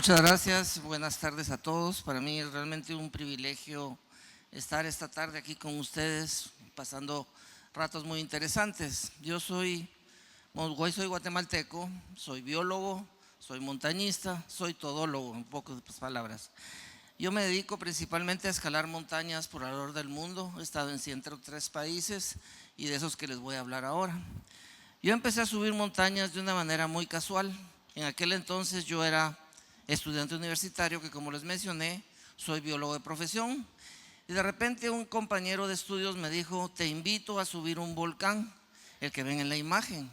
Muchas gracias, buenas tardes a todos. Para mí es realmente un privilegio estar esta tarde aquí con ustedes, pasando ratos muy interesantes. Yo soy guatemalteco, soy biólogo, soy montañista, soy todólogo, en pocas palabras. Yo me dedico principalmente a escalar montañas por alrededor del mundo. He estado en 103 países y de esos que les voy a hablar ahora. Yo empecé a subir montañas de una manera muy casual. En aquel entonces yo era estudiante universitario, que como les mencioné, soy biólogo de profesión. Y de repente un compañero de estudios me dijo: te invito a subir un volcán, el que ven en la imagen.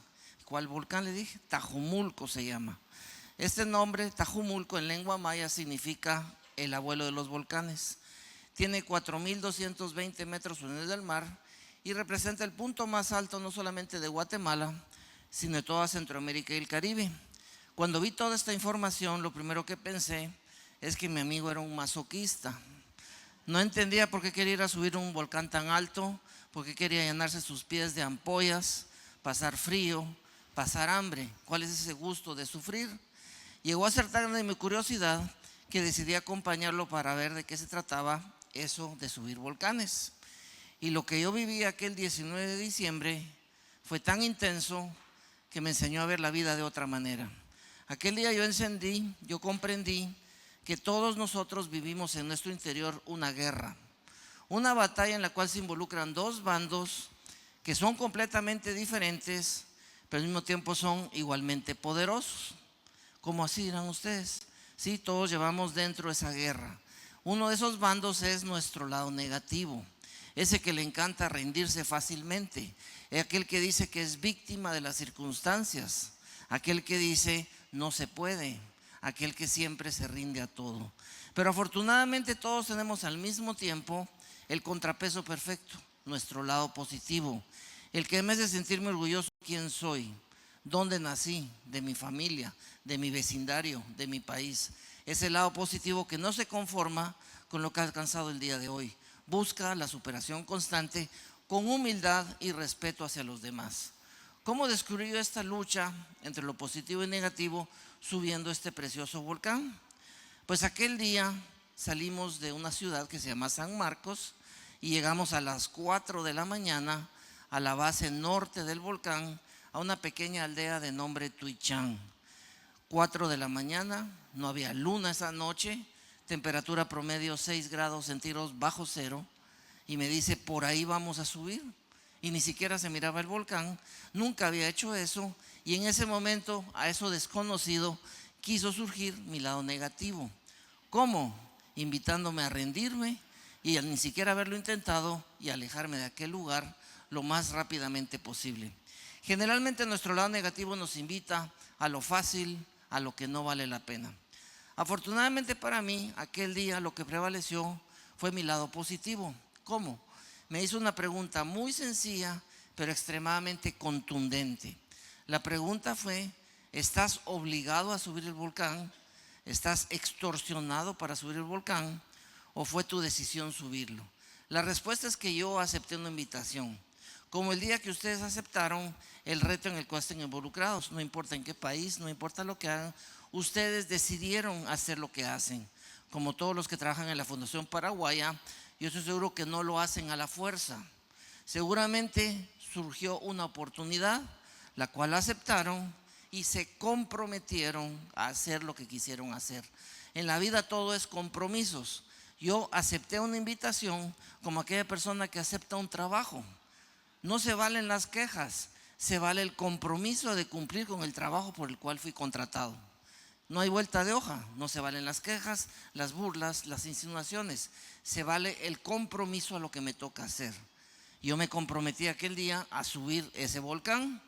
¿Cuál volcán? Le dije. Tajumulco se llama. Este nombre, Tajumulco, en lengua maya significa el abuelo de los volcanes. Tiene 4.220 metros sobre el nivel del mar y representa el punto más alto no solamente de Guatemala, sino de toda Centroamérica y el Caribe. Cuando vi toda esta información, lo primero que pensé es que mi amigo era un masoquista. No entendía por qué quería ir a subir un volcán tan alto, por qué quería llenarse sus pies de ampollas, pasar frío, pasar hambre. ¿Cuál es ese gusto de sufrir? Llegó a ser tan grande mi curiosidad que decidí acompañarlo para ver de qué se trataba eso de subir volcanes. Y lo que yo viví aquel 19 de diciembre fue tan intenso que me enseñó a ver la vida de otra manera. Aquel día yo comprendí que todos nosotros vivimos en nuestro interior una guerra, una batalla en la cual se involucran dos bandos que son completamente diferentes, pero al mismo tiempo son igualmente poderosos. ¿Cómo así, dirán ustedes? Sí, todos llevamos dentro esa guerra. Uno de esos bandos es nuestro lado negativo, ese que le encanta rendirse fácilmente, aquel que dice que es víctima de las circunstancias, aquel que dice no se puede, aquel que siempre se rinde a todo. Pero afortunadamente todos tenemos al mismo tiempo el contrapeso perfecto, nuestro lado positivo, el que me hace sentirme orgulloso de quién soy, dónde nací, de mi familia, de mi vecindario, de mi país. Ese lado positivo que no se conforma con lo que ha alcanzado el día de hoy. Busca la superación constante con humildad y respeto hacia los demás. ¿Cómo descubrí yo esta lucha entre lo positivo y negativo subiendo este precioso volcán? Pues aquel día salimos de una ciudad que se llama San Marcos y llegamos a las 4 de la mañana a la base norte del volcán, a una pequeña aldea de nombre Tuichán. 4 de la mañana, no había luna esa noche, temperatura promedio 6 grados centígrados bajo cero, y me dice: por ahí vamos a subir. Y ni siquiera se miraba el volcán, nunca había hecho eso, y en ese momento, a eso desconocido, quiso surgir mi lado negativo. ¿Cómo? Invitándome a rendirme y a ni siquiera haberlo intentado y alejarme de aquel lugar lo más rápidamente posible. Generalmente nuestro lado negativo nos invita a lo fácil, a lo que no vale la pena. Afortunadamente para mí, aquel día lo que prevaleció fue mi lado positivo. ¿Cómo? Me hizo una pregunta muy sencilla, pero extremadamente contundente. La pregunta fue: ¿estás obligado a subir el volcán? ¿Estás extorsionado para subir el volcán? ¿O fue tu decisión subirlo? La respuesta es que yo acepté una invitación. Como el día que ustedes aceptaron el reto en el cual estén involucrados, no importa en qué país, no importa lo que hagan, ustedes decidieron hacer lo que hacen. Como todos los que trabajan en la Fundación Paraguaya, yo estoy seguro que no lo hacen a la fuerza. Seguramente surgió una oportunidad, la cual aceptaron y se comprometieron a hacer lo que quisieron hacer. En la vida todo es compromisos. Yo acepté una invitación como aquella persona que acepta un trabajo. No se valen las quejas, se vale el compromiso de cumplir con el trabajo por el cual fui contratado. No hay vuelta de hoja, no se valen las quejas, las burlas, las insinuaciones. Se vale el compromiso a lo que me toca hacer. Yo me comprometí aquel día a subir ese volcán.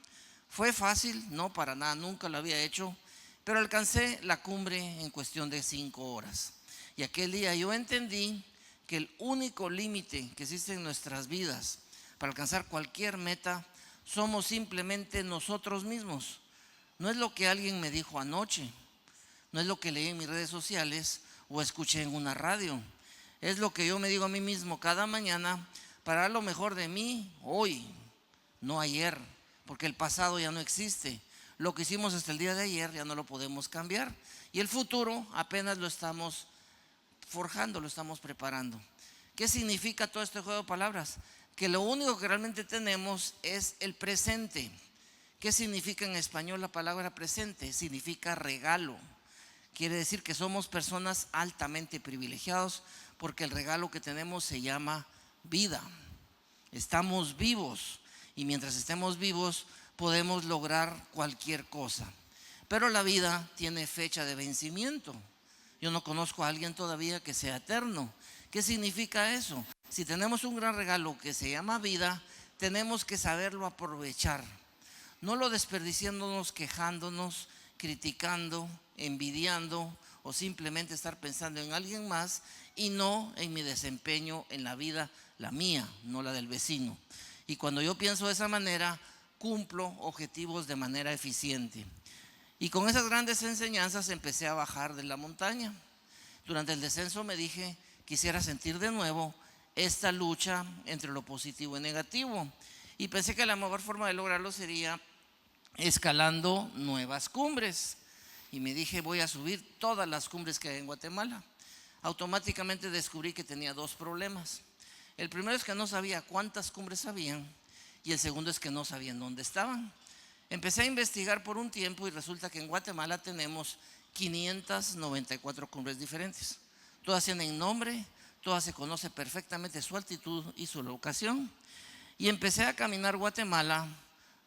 ¿Fue fácil? No, para nada, nunca lo había hecho, pero alcancé la cumbre en cuestión de 5 horas. Y aquel día yo entendí que el único límite que existe en nuestras vidas para alcanzar cualquier meta somos simplemente nosotros mismos. No es lo que alguien me dijo anoche, no es lo que leí en mis redes sociales o escuché en una radio. Es lo que yo me digo a mí mismo cada mañana para dar lo mejor de mí hoy, no ayer, porque el pasado ya no existe. Lo que hicimos hasta el día de ayer ya no lo podemos cambiar. Y el futuro apenas lo estamos forjando, lo estamos preparando. ¿Qué significa todo este juego de palabras? Que lo único que realmente tenemos es el presente. ¿Qué significa en español la palabra presente? Significa regalo. Quiere decir que somos personas altamente privilegiados porque el regalo que tenemos se llama vida. Estamos vivos y mientras estemos vivos podemos lograr cualquier cosa. Pero la vida tiene fecha de vencimiento. Yo no conozco a alguien todavía que sea eterno. ¿Qué significa eso? Si tenemos un gran regalo que se llama vida, tenemos que saberlo aprovechar. No lo desperdiciándonos, quejándonos, criticando, envidiando o simplemente estar pensando en alguien más y no en mi desempeño en la vida, la mía, no la del vecino. Y cuando yo pienso de esa manera, cumplo objetivos de manera eficiente. Y con esas grandes enseñanzas empecé a bajar de la montaña. Durante el descenso me dije, quisiera sentir de nuevo esta lucha entre lo positivo y negativo. Y pensé que la mejor forma de lograrlo sería escalando nuevas cumbres. Y me dije, voy a subir todas las cumbres que hay en Guatemala. Automáticamente descubrí que tenía dos problemas. El primero es que no sabía cuántas cumbres habían y el segundo es que no sabía en dónde estaban. Empecé a investigar por un tiempo y resulta que en Guatemala tenemos 594 cumbres diferentes. Todas tienen nombre, todas se conoce perfectamente su altitud y su locación. Y empecé a caminar Guatemala,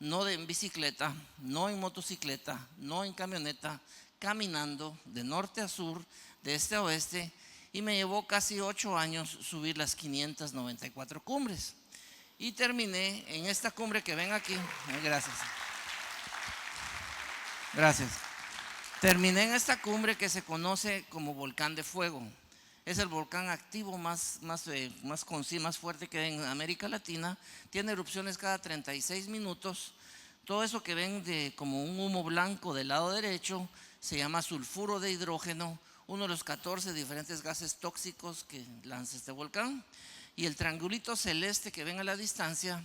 no en bicicleta, no en motocicleta, no en camioneta, caminando de norte a sur, de este a oeste, y me llevó casi 8 años subir las 594 cumbres. Y terminé en esta cumbre que ven aquí. Gracias. Gracias. Terminé en esta cumbre que se conoce como Volcán de Fuego. Es el volcán activo más fuerte que hay en América Latina. Tiene erupciones cada 36 minutos. Todo eso que ven de como un humo blanco del lado derecho se llama sulfuro de hidrógeno, uno de los 14 diferentes gases tóxicos que lanza este volcán. Y el triangulito celeste que ven a la distancia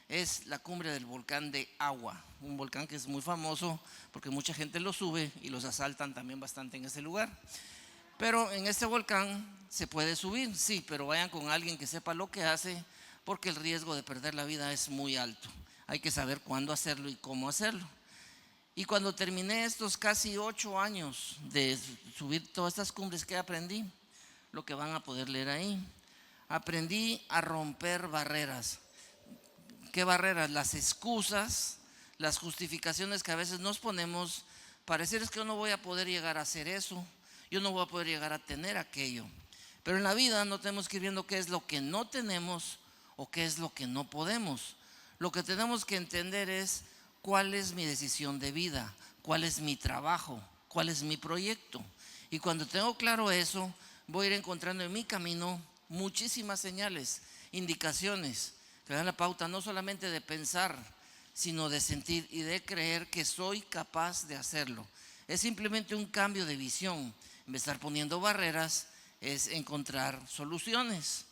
es la cumbre del volcán de Agua, un volcán que es muy famoso porque mucha gente lo sube y los asaltan también bastante en ese lugar. Pero en este volcán se puede subir, sí, pero vayan con alguien que sepa lo que hace porque el riesgo de perder la vida es muy alto. Hay que saber cuándo hacerlo y cómo hacerlo. Y cuando terminé estos casi 8 años de subir todas estas cumbres, ¿qué aprendí? Lo que van a poder leer ahí. Aprendí a romper barreras. ¿Qué barreras? Las excusas, las justificaciones que a veces nos ponemos para decir es que yo no voy a poder llegar a hacer eso, yo no voy a poder llegar a tener aquello. Pero en la vida no tenemos que ir viendo qué es lo que no tenemos o qué es lo que no podemos. Lo que tenemos que entender es cuál es mi decisión de vida, cuál es mi trabajo, cuál es mi proyecto. Y cuando tengo claro eso, voy a ir encontrando en mi camino muchísimas señales, indicaciones que dan la pauta no solamente de pensar, sino de sentir y de creer que soy capaz de hacerlo. Es simplemente un cambio de visión. En vez de estar poniendo barreras, es encontrar soluciones.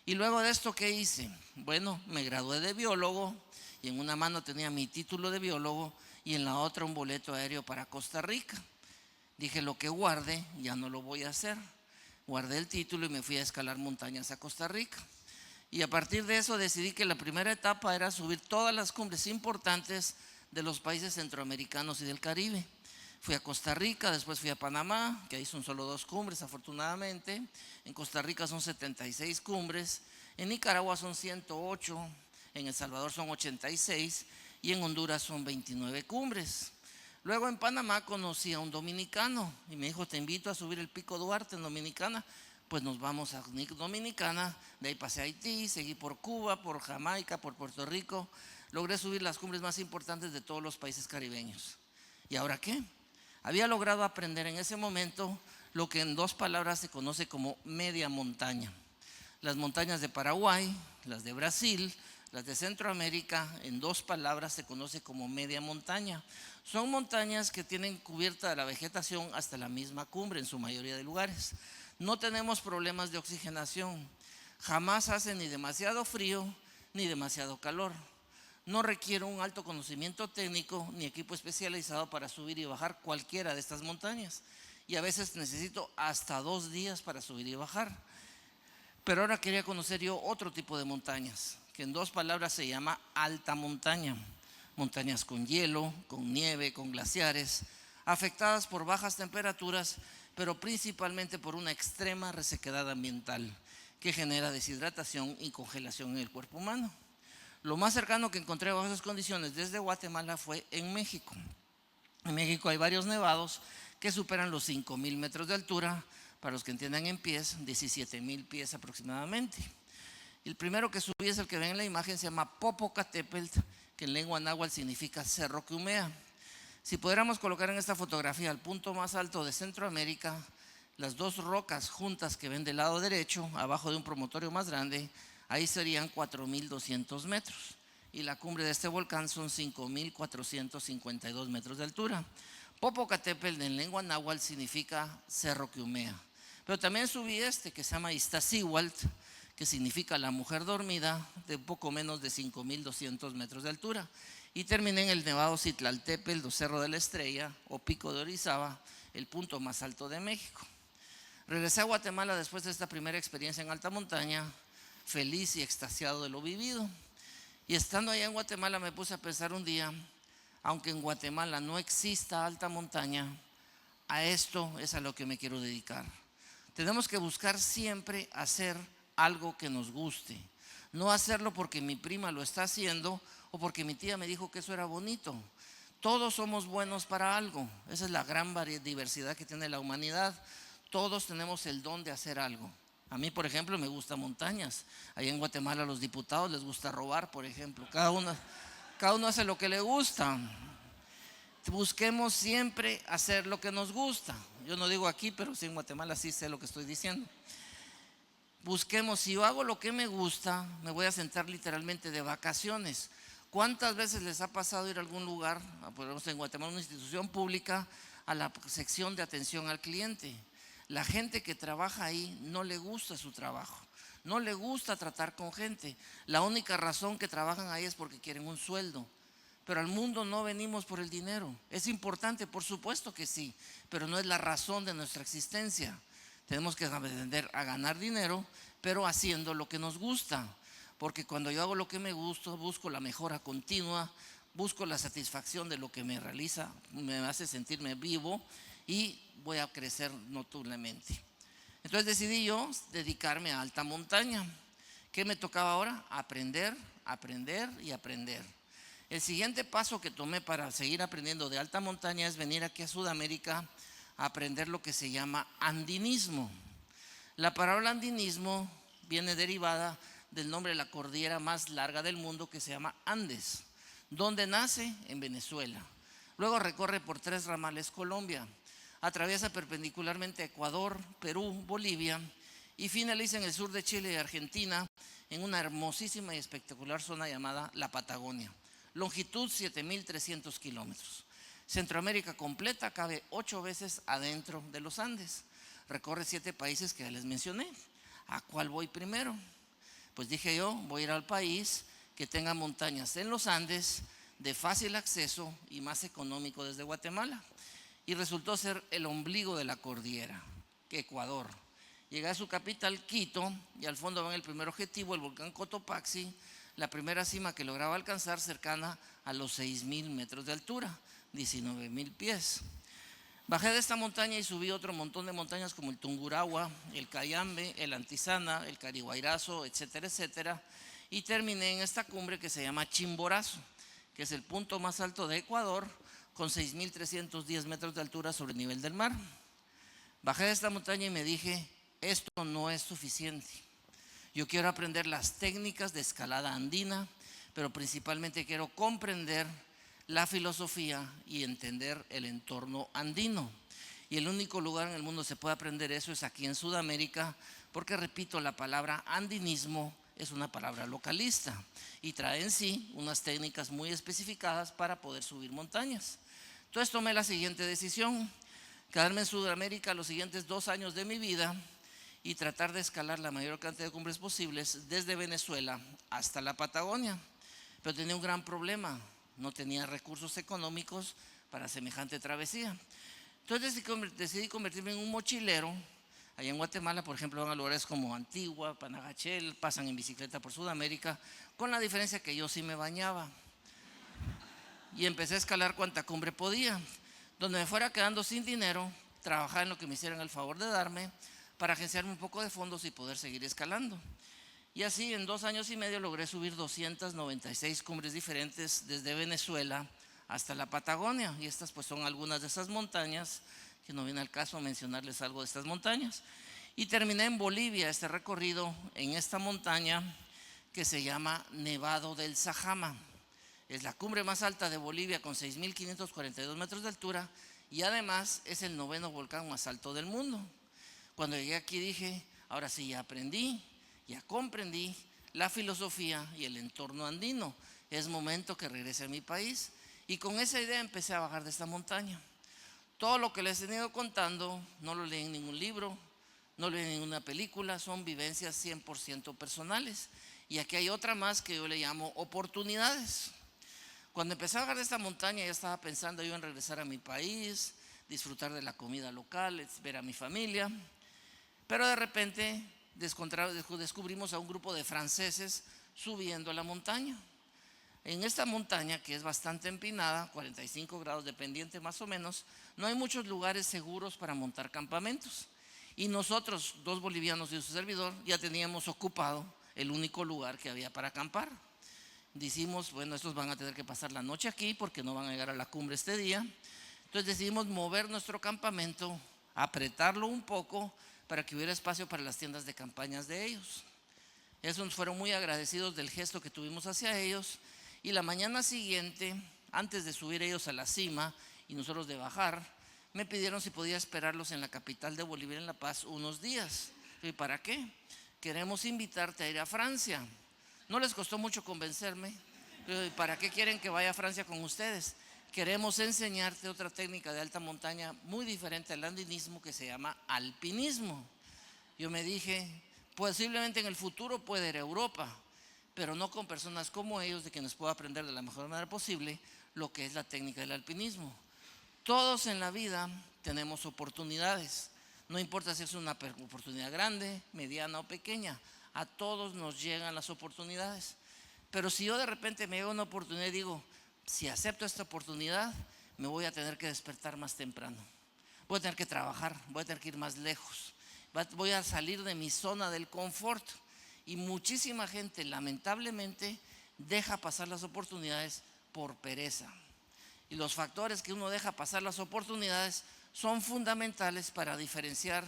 Y luego de esto, ¿qué hice? Bueno, me gradué de biólogo y en una mano tenía mi título de biólogo y en la otra un boleto aéreo para Costa Rica. Dije, lo que guarde ya no lo voy a hacer. Guardé el título y me fui a escalar montañas a Costa Rica. Y a partir de eso decidí que la primera etapa era subir todas las cumbres importantes de los países centroamericanos y del Caribe. Fui a Costa Rica, después fui a Panamá, que ahí son solo 2 cumbres afortunadamente. En Costa Rica son 76 cumbres, en Nicaragua son 108, en El Salvador son 86 y en Honduras son 29 cumbres. Luego en Panamá conocí a un dominicano y me dijo, te invito a subir el Pico Duarte en Dominicana. Pues nos vamos a Dominicana, de ahí pasé a Haití, seguí por Cuba, por Jamaica, por Puerto Rico. Logré subir las cumbres más importantes de todos los países caribeños. ¿Y ahora qué? Había logrado aprender en ese momento lo que en 2 palabras se conoce como media montaña. Las montañas de Paraguay, las de Brasil, las de Centroamérica, en 2 palabras se conoce como media montaña. Son montañas que tienen cubierta la vegetación hasta la misma cumbre en su mayoría de lugares. No tenemos problemas de oxigenación. Jamás hace ni demasiado frío ni demasiado calor. No requiere un alto conocimiento técnico ni equipo especializado para subir y bajar cualquiera de estas montañas. Y a veces necesito hasta 2 días para subir y bajar. Pero ahora quería conocer yo otro tipo de montañas, que en 2 palabras se llama alta montaña. Montañas con hielo, con nieve, con glaciares, afectadas por bajas temperaturas, pero principalmente por una extrema resequedad ambiental que genera deshidratación y congelación en el cuerpo humano. Lo más cercano que encontré bajo esas condiciones desde Guatemala fue en México. En México hay varios nevados que superan los 5,000 metros de altura. Para los que entiendan en pies, 17,000 pies aproximadamente. El primero que subí es el que ven en la imagen, se llama Popocatépetl, que en lengua náhuatl significa cerro que humea. Si pudiéramos colocar en esta fotografía el punto más alto de Centroamérica, las 2 rocas juntas que ven del lado derecho, abajo de un promontorio más grande, ahí serían 4,200 metros. Y la cumbre de este volcán son 5,452 metros de altura. Popocatépetl en lengua náhuatl significa cerro que humea. Pero también subí este que se llama Iztaccíhuatl, que significa la mujer dormida, de un poco menos de 5,200 metros de altura. Y terminé en el nevado Citlaltépetl o Cerro de la Estrella o Pico de Orizaba, el punto más alto de México. Regresé a Guatemala después de esta primera experiencia en alta montaña, feliz y extasiado de lo vivido. Y estando allá en Guatemala me puse a pensar un día, aunque en Guatemala no exista alta montaña, a esto es a lo que me quiero dedicar. Tenemos que buscar siempre hacer algo que nos guste, no hacerlo porque mi prima lo está haciendo o porque mi tía me dijo que eso era bonito. Todos somos buenos para algo. Esa es la gran diversidad que tiene la humanidad. Todos tenemos el don de hacer algo. A mí, por ejemplo, me gustan montañas. Allá en Guatemala a los diputados les gusta robar, por ejemplo. Cada uno hace lo que le gusta. Busquemos siempre hacer lo que nos gusta. Yo no digo aquí, pero sí en Guatemala sí sé lo que estoy diciendo. Busquemos, si yo hago lo que me gusta, me voy a sentar literalmente de vacaciones. ¿Cuántas veces les ha pasado ir a algún lugar, por ejemplo en Guatemala, una institución pública, a la sección de atención al cliente? La gente que trabaja ahí no le gusta su trabajo, no le gusta tratar con gente. La única razón que trabajan ahí es porque quieren un sueldo. Pero al mundo no venimos por el dinero. Es importante, por supuesto que sí, pero no es la razón de nuestra existencia. Tenemos que aprender a ganar dinero, pero haciendo lo que nos gusta. Porque cuando yo hago lo que me gusta, busco la mejora continua, busco la satisfacción de lo que me realiza, me hace sentirme vivo y voy a crecer notablemente. Entonces decidí yo dedicarme a alta montaña. ¿Qué me tocaba ahora? Aprender, aprender y aprender. El siguiente paso que tomé para seguir aprendiendo de alta montaña es venir aquí a Sudamérica a aprender lo que se llama andinismo. La palabra andinismo viene derivada del nombre de la cordillera más larga del mundo que se llama Andes. ¿Dónde nace? En Venezuela. Luego recorre por 3 ramales Colombia, atraviesa perpendicularmente Ecuador, Perú, Bolivia y finaliza en el sur de Chile y Argentina en una hermosísima y espectacular zona llamada la Patagonia. Longitud 7,300 kilómetros. Centroamérica completa cabe 8 veces adentro de los Andes. Recorre 7 países que ya les mencioné. ¿A cuál voy primero? Pues dije yo, voy a ir al país que tenga montañas en los Andes de fácil acceso y más económico desde Guatemala. Y resultó ser el ombligo de la cordillera, que Ecuador. Llegué a su capital, Quito, y al fondo ven el primer objetivo, el volcán Cotopaxi, la primera cima que lograba alcanzar cercana a los 6,000 metros de altura, 19,000 pies. Bajé de esta montaña y subí otro montón de montañas como el Tungurahua, el Cayambe, el Antizana, el Cariguairazo, etcétera, etcétera. Y terminé en esta cumbre que se llama Chimborazo, que es el punto más alto de Ecuador, con 6,310 metros de altura sobre el nivel del mar. Bajé de esta montaña y me dije, esto no es suficiente. Yo quiero aprender las técnicas de escalada andina, pero principalmente quiero comprender la filosofía y entender el entorno andino. Y el único lugar en el mundo se puede aprender eso es aquí en Sudamérica, porque repito, la palabra andinismo es una palabra localista y trae en sí unas técnicas muy especificadas para poder subir montañas. Entonces tomé la siguiente decisión, quedarme en Sudamérica los siguientes 2 años de mi vida y tratar de escalar la mayor cantidad de cumbres posibles desde Venezuela hasta la Patagonia. pero tenía un gran problema, no tenía recursos económicos para semejante travesía. Entonces decidí convertirme en un mochilero. Allá en Guatemala, por ejemplo, van a lugares como Antigua, Panagachel, pasan en bicicleta por Sudamérica, con la diferencia que yo sí me bañaba. Y empecé a escalar cuanta cumbre podía. Donde me fuera quedando sin dinero, trabajaba en lo que me hicieran el favor de darme para agenciarme un poco de fondos y poder seguir escalando. Y así en 2 años y medio logré subir 296 cumbres diferentes desde Venezuela hasta la Patagonia. Y estas pues son algunas de esas montañas, que no viene al caso mencionarles algo de estas montañas. Y terminé en Bolivia este recorrido en esta montaña que se llama Nevado del Sajama. Es la cumbre más alta de Bolivia con 6.542 metros de altura y además es el 9º volcán más alto del mundo. Cuando llegué aquí dije, ahora sí ya aprendí, ya comprendí la filosofía y el entorno andino. Es momento que regrese a mi país. Y con esa idea empecé a bajar de esta montaña. Todo lo que les he venido contando no lo leí en ningún libro, no lo leí en ninguna película, son vivencias 100% personales. Y aquí hay otra más que yo le llamo oportunidades. Cuando empecé a bajar de esta montaña ya estaba pensando yo en regresar a mi país, disfrutar de la comida local, ver a mi familia. Pero de repente descubrimos a un grupo de franceses subiendo la montaña. En esta montaña, que es bastante empinada, 45 grados de pendiente más o menos, no hay muchos lugares seguros para montar campamentos. Y nosotros, 2 bolivianos y su servidor, ya teníamos ocupado el único lugar que había para acampar. Decimos, bueno, estos van a tener que pasar la noche aquí porque no van a llegar a la cumbre este día. Entonces decidimos mover nuestro campamento, apretarlo un poco para que hubiera espacio para las tiendas de campañas de ellos. Ellos fueron muy agradecidos del gesto que tuvimos hacia ellos. Y la mañana siguiente, antes de subir ellos a la cima y nosotros de bajar, me pidieron si podía esperarlos en la capital de Bolivia, en La Paz, unos días. ¿Y para qué? Queremos invitarte a ir a Francia. No les costó mucho convencerme. ¿Para qué quieren que vaya a Francia con ustedes? Queremos enseñarte otra técnica de alta montaña muy diferente al andinismo que se llama alpinismo. Yo me dije, posiblemente en el futuro pueda ir a Europa, pero no con personas como ellos, de quienes puedo aprender de la mejor manera posible lo que es la técnica del alpinismo. Todos en la vida tenemos oportunidades, no importa si es una oportunidad grande, mediana o pequeña, a todos nos llegan las oportunidades. Pero si yo de repente me llega una oportunidad y digo, si acepto esta oportunidad, me voy a tener que despertar más temprano, voy a tener que trabajar, voy a tener que ir más lejos, voy a salir de mi zona del confort. Y muchísima gente lamentablemente deja pasar las oportunidades por pereza. Y los factores que uno deja pasar las oportunidades son fundamentales para diferenciar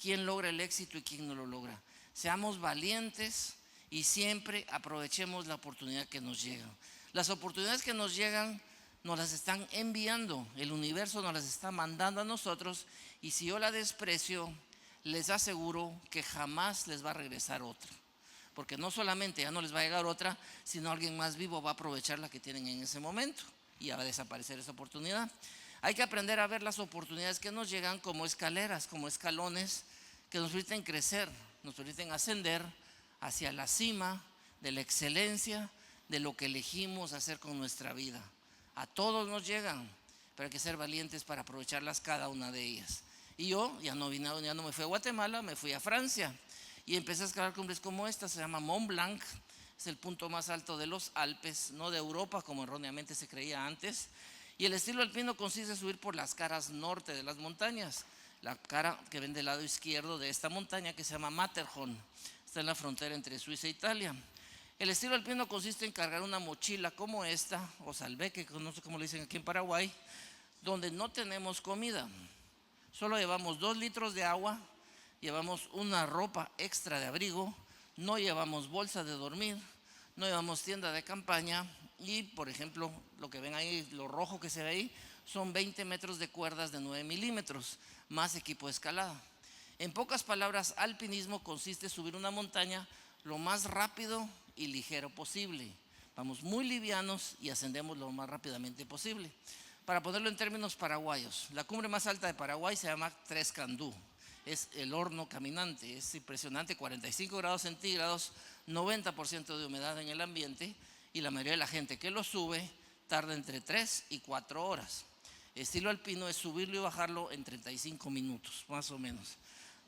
quién logra el éxito y quién no lo logra. Seamos valientes y siempre aprovechemos la oportunidad que nos llega. Las oportunidades que nos llegan nos las están enviando, el universo nos las está mandando a nosotros, y si yo la desprecio, les aseguro que jamás les va a regresar otra. Porque no solamente ya no les va a llegar otra, sino alguien más vivo va a aprovechar la que tienen en ese momento y ya va a desaparecer esa oportunidad. Hay que aprender a ver las oportunidades que nos llegan como escaleras, como escalones que nos permiten crecer, nos permiten ascender hacia la cima de la excelencia de lo que elegimos hacer con nuestra vida. A todos nos llegan, pero hay que ser valientes para aprovecharlas, cada una de ellas. Y yo ya no me fui a Guatemala, me fui a Francia. Y empecé a escalar cumbres como esta, se llama Mont Blanc, es el punto más alto de los Alpes, no de Europa como erróneamente se creía antes. Y el estilo alpino consiste en subir por las caras norte de las montañas. La cara que ven del lado izquierdo de esta montaña, que se llama Matterhorn, está en la frontera entre Suiza e Italia. El estilo alpino consiste en cargar una mochila como esta, o salveque, no sé cómo le dicen aquí en Paraguay, donde no tenemos comida. Solo llevamos 2 litros de agua, llevamos una ropa extra de abrigo, no llevamos bolsa de dormir, no llevamos tienda de campaña y, por ejemplo, lo que ven ahí, lo rojo que se ve ahí, son 20 metros de cuerdas de 9 milímetros, más equipo de escalada. En pocas palabras, alpinismo consiste en subir una montaña lo más rápido y ligero posible. Vamos muy livianos y ascendemos lo más rápidamente posible. Para ponerlo en términos paraguayos, la cumbre más alta de Paraguay se llama Tres Candú. Es el horno caminante, es impresionante, 45 grados centígrados, 90% de humedad en el ambiente, y la mayoría de la gente que lo sube tarda entre 3 y 4 horas. Estilo alpino es subirlo y bajarlo en 35 minutos, más o menos.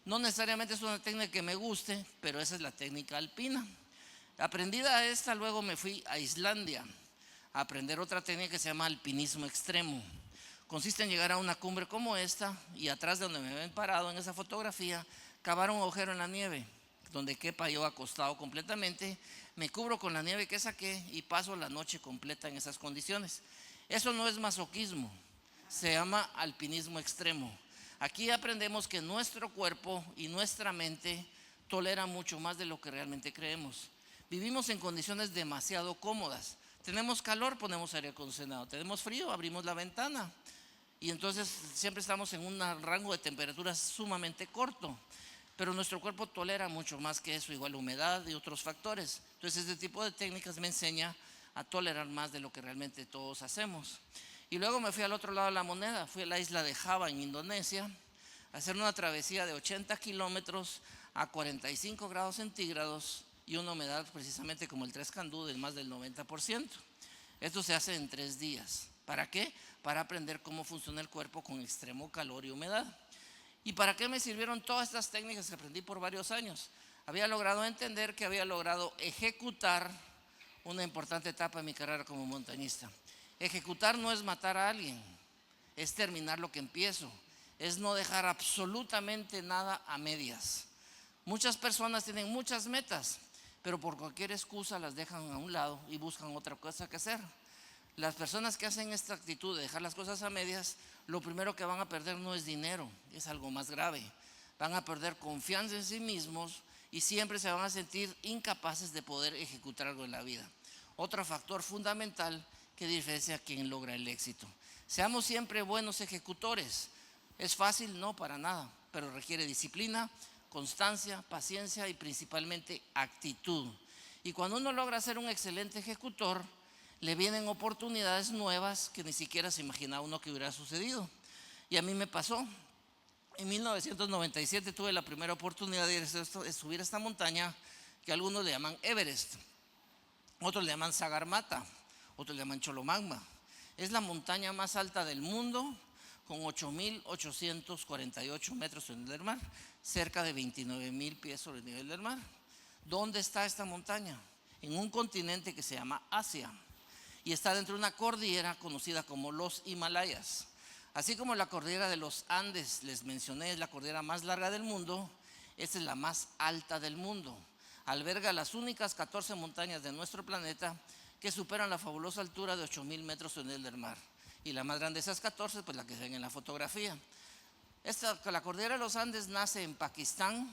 No necesariamente es una técnica que me guste, pero esa es la técnica alpina. Aprendida esta, luego me fui a Islandia a aprender otra técnica que se llama alpinismo extremo. Consiste en llegar a una cumbre como esta y atrás de donde me ven parado en esa fotografía, cavar un agujero en la nieve, donde quepa yo acostado completamente, me cubro con la nieve que saqué y paso la noche completa en esas condiciones. Eso no es masoquismo, se llama alpinismo extremo. Aquí aprendemos que nuestro cuerpo y nuestra mente tolera mucho más de lo que realmente creemos. Vivimos en condiciones demasiado cómodas. Tenemos calor, ponemos aire acondicionado. Tenemos frío, abrimos la ventana. Y entonces siempre estamos en un rango de temperaturas sumamente corto. Pero nuestro cuerpo tolera mucho más que eso, igual humedad y otros factores. Entonces este tipo de técnicas me enseña a tolerar más de lo que realmente todos hacemos. Y luego me fui al otro lado de la moneda, fui a la isla de Java en Indonesia, a hacer una travesía de 80 kilómetros a 45 grados centígrados y una humedad precisamente como el Tres Candú de más del 90%. Esto se hace en 3 días. ¿Para qué? Para aprender cómo funciona el cuerpo con extremo calor y humedad. ¿Y para qué me sirvieron todas estas técnicas que aprendí por varios años? Había logrado entender que había logrado ejecutar una importante etapa de mi carrera como montañista. Ejecutar no es matar a alguien, es terminar lo que empiezo, es no dejar absolutamente nada a medias. Muchas personas tienen muchas metas, pero por cualquier excusa las dejan a un lado y buscan otra cosa que hacer. Las personas que hacen esta actitud de dejar las cosas a medias, lo primero que van a perder no es dinero, es algo más grave. Van a perder confianza en sí mismos y siempre se van a sentir incapaces de poder ejecutar algo en la vida. Otro factor fundamental que diferencia a quien logra el éxito. Seamos siempre buenos ejecutores. ¿Es fácil? No, para nada, pero requiere disciplina, constancia, paciencia y principalmente actitud. Y cuando uno logra ser un excelente ejecutor, le vienen oportunidades nuevas que ni siquiera se imaginaba uno que hubiera sucedido. Y a mí me pasó. En 1997 tuve la primera oportunidad de subir esta montaña que algunos le llaman Everest, otros le llaman Sagarmatha, otros le llaman Cholomagma. Es la montaña más alta del mundo con 8.848 metros sobre el nivel del mar, cerca de 29.000 pies sobre el nivel del mar. ¿Dónde está esta montaña? En un continente que se llama Asia y está dentro de una cordillera conocida como los Himalayas. Así como la cordillera de los Andes, les mencioné, es la cordillera más larga del mundo, esta es la más alta del mundo. Alberga las únicas 14 montañas de nuestro planeta que superan la fabulosa altura de 8.000 metros sobre el nivel del mar. Y la más grande de esas 14, pues la que se ven en la fotografía. La cordillera de los Andes nace en Pakistán,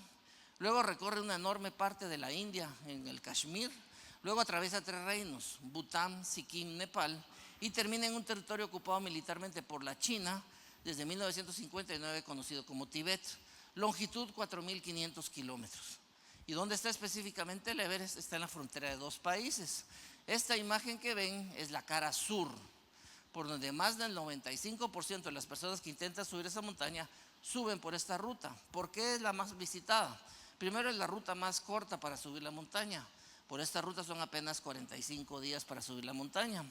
luego recorre una enorme parte de la India, en el Kashmir, luego atraviesa 3 reinos, Bután, Sikkim, Nepal, y termina en un territorio ocupado militarmente por la China desde 1959, conocido como Tibet, longitud 4.500 kilómetros. ¿Y dónde está específicamente el Everest? Está en la frontera de 2 países. Esta imagen que ven es la cara sur, por donde más del 95% de las personas que intentan subir esa montaña suben por esta ruta. ¿Por qué es la más visitada? Primero, es la ruta más corta para subir la montaña. Por esta ruta son apenas 45 días para subir la montaña.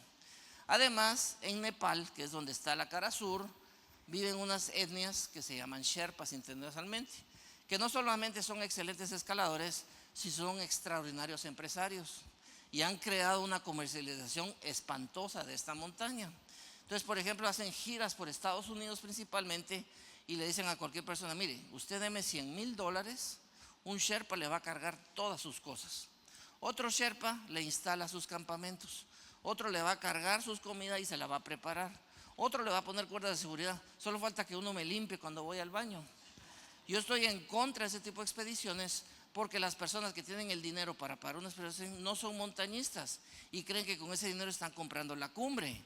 Además, en Nepal, que es donde está la cara sur, viven unas etnias que se llaman Sherpas internacionalmente, que no solamente son excelentes escaladores, sino son extraordinarios empresarios y han creado una comercialización espantosa de esta montaña. Entonces, por ejemplo, hacen giras por Estados Unidos principalmente y le dicen a cualquier persona: mire, usted deme $100,000, un Sherpa le va a cargar todas sus cosas. Otro Sherpa le instala sus campamentos. Otro le va a cargar sus comidas y se la va a preparar. Otro le va a poner cuerdas de seguridad. Solo falta que uno me limpie cuando voy al baño. Yo estoy en contra de ese tipo de expediciones porque las personas que tienen el dinero para pagar una expedición no son montañistas y creen que con ese dinero están comprando la cumbre.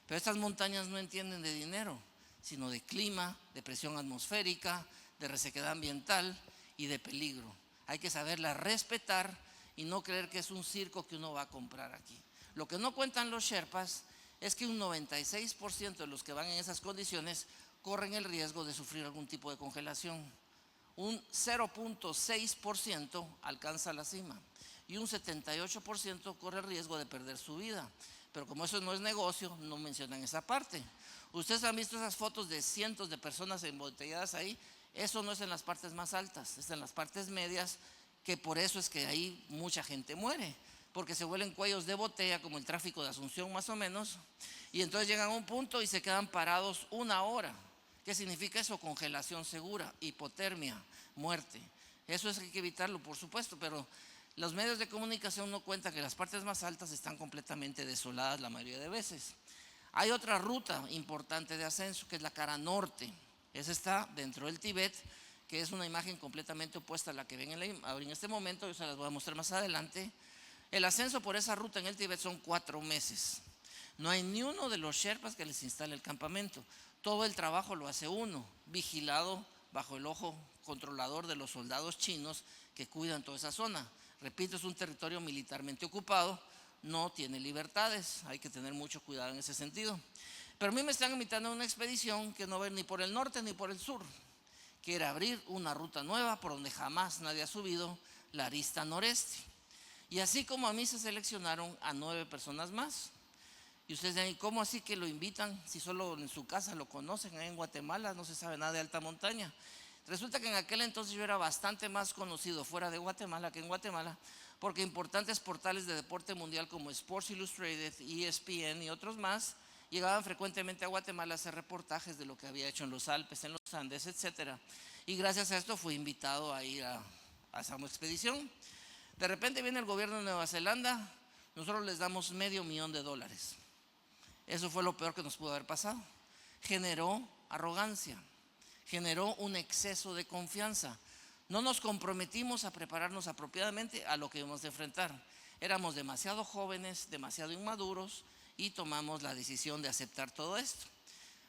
Pero estas montañas no entienden de dinero, sino de clima, de presión atmosférica, de resequedad ambiental y de peligro. Hay que saberla respetar y no creer que es un circo que uno va a comprar aquí. Lo que no cuentan los Sherpas es que un 96% de los que van en esas condiciones corren el riesgo de sufrir algún tipo de congelación. Un 0.6% alcanza la cima y un 78% corre el riesgo de perder su vida. Pero como eso no es negocio, no mencionan esa parte. Ustedes han visto esas fotos de cientos de personas embotelladas ahí. Eso no es en las partes más altas, es en las partes medias, que por eso es que ahí mucha gente muere, porque se vuelven cuellos de botella, como el tráfico de Asunción más o menos, y entonces llegan a un punto y se quedan parados 1 hora. ¿Qué significa eso? Congelación segura, hipotermia, muerte. Eso es que hay que evitarlo, por supuesto, pero los medios de comunicación no cuentan que las partes más altas están completamente desoladas la mayoría de veces. Hay otra ruta importante de ascenso, que es la cara norte. Esa está dentro del Tíbet, que es una imagen completamente opuesta a la que ven en este momento. Yo se las voy a mostrar más adelante. El ascenso por esa ruta en el Tíbet son 4 meses. No hay ni uno de los sherpas que les instale el campamento. Todo el trabajo lo hace uno, vigilado bajo el ojo controlador de los soldados chinos que cuidan toda esa zona. Repito, es un territorio militarmente ocupado, no tiene libertades, hay que tener mucho cuidado en ese sentido. Pero a mí me están invitando a una expedición que no va ni por el norte ni por el sur. Quiere abrir una ruta nueva por donde jamás nadie ha subido, la arista noreste. Y así como a mí se seleccionaron a 9 personas más. Y ustedes dirán, ¿cómo así que lo invitan si solo en su casa lo conocen? Ahí en Guatemala no se sabe nada de alta montaña. Resulta que en aquel entonces yo era bastante más conocido fuera de Guatemala que en Guatemala, porque importantes portales de deporte mundial como Sports Illustrated, ESPN y otros más llegaban frecuentemente a Guatemala a hacer reportajes de lo que había hecho en los Alpes, en los Andes, etc. Y gracias a esto fui invitado a ir a esa expedición. De repente viene el gobierno de Nueva Zelanda, nosotros les damos $500,000. Eso fue lo peor que nos pudo haber pasado. Generó arrogancia, generó un exceso de confianza. No nos comprometimos a prepararnos apropiadamente a lo que íbamos a enfrentar. Éramos demasiado jóvenes, demasiado inmaduros y tomamos la decisión de aceptar todo esto.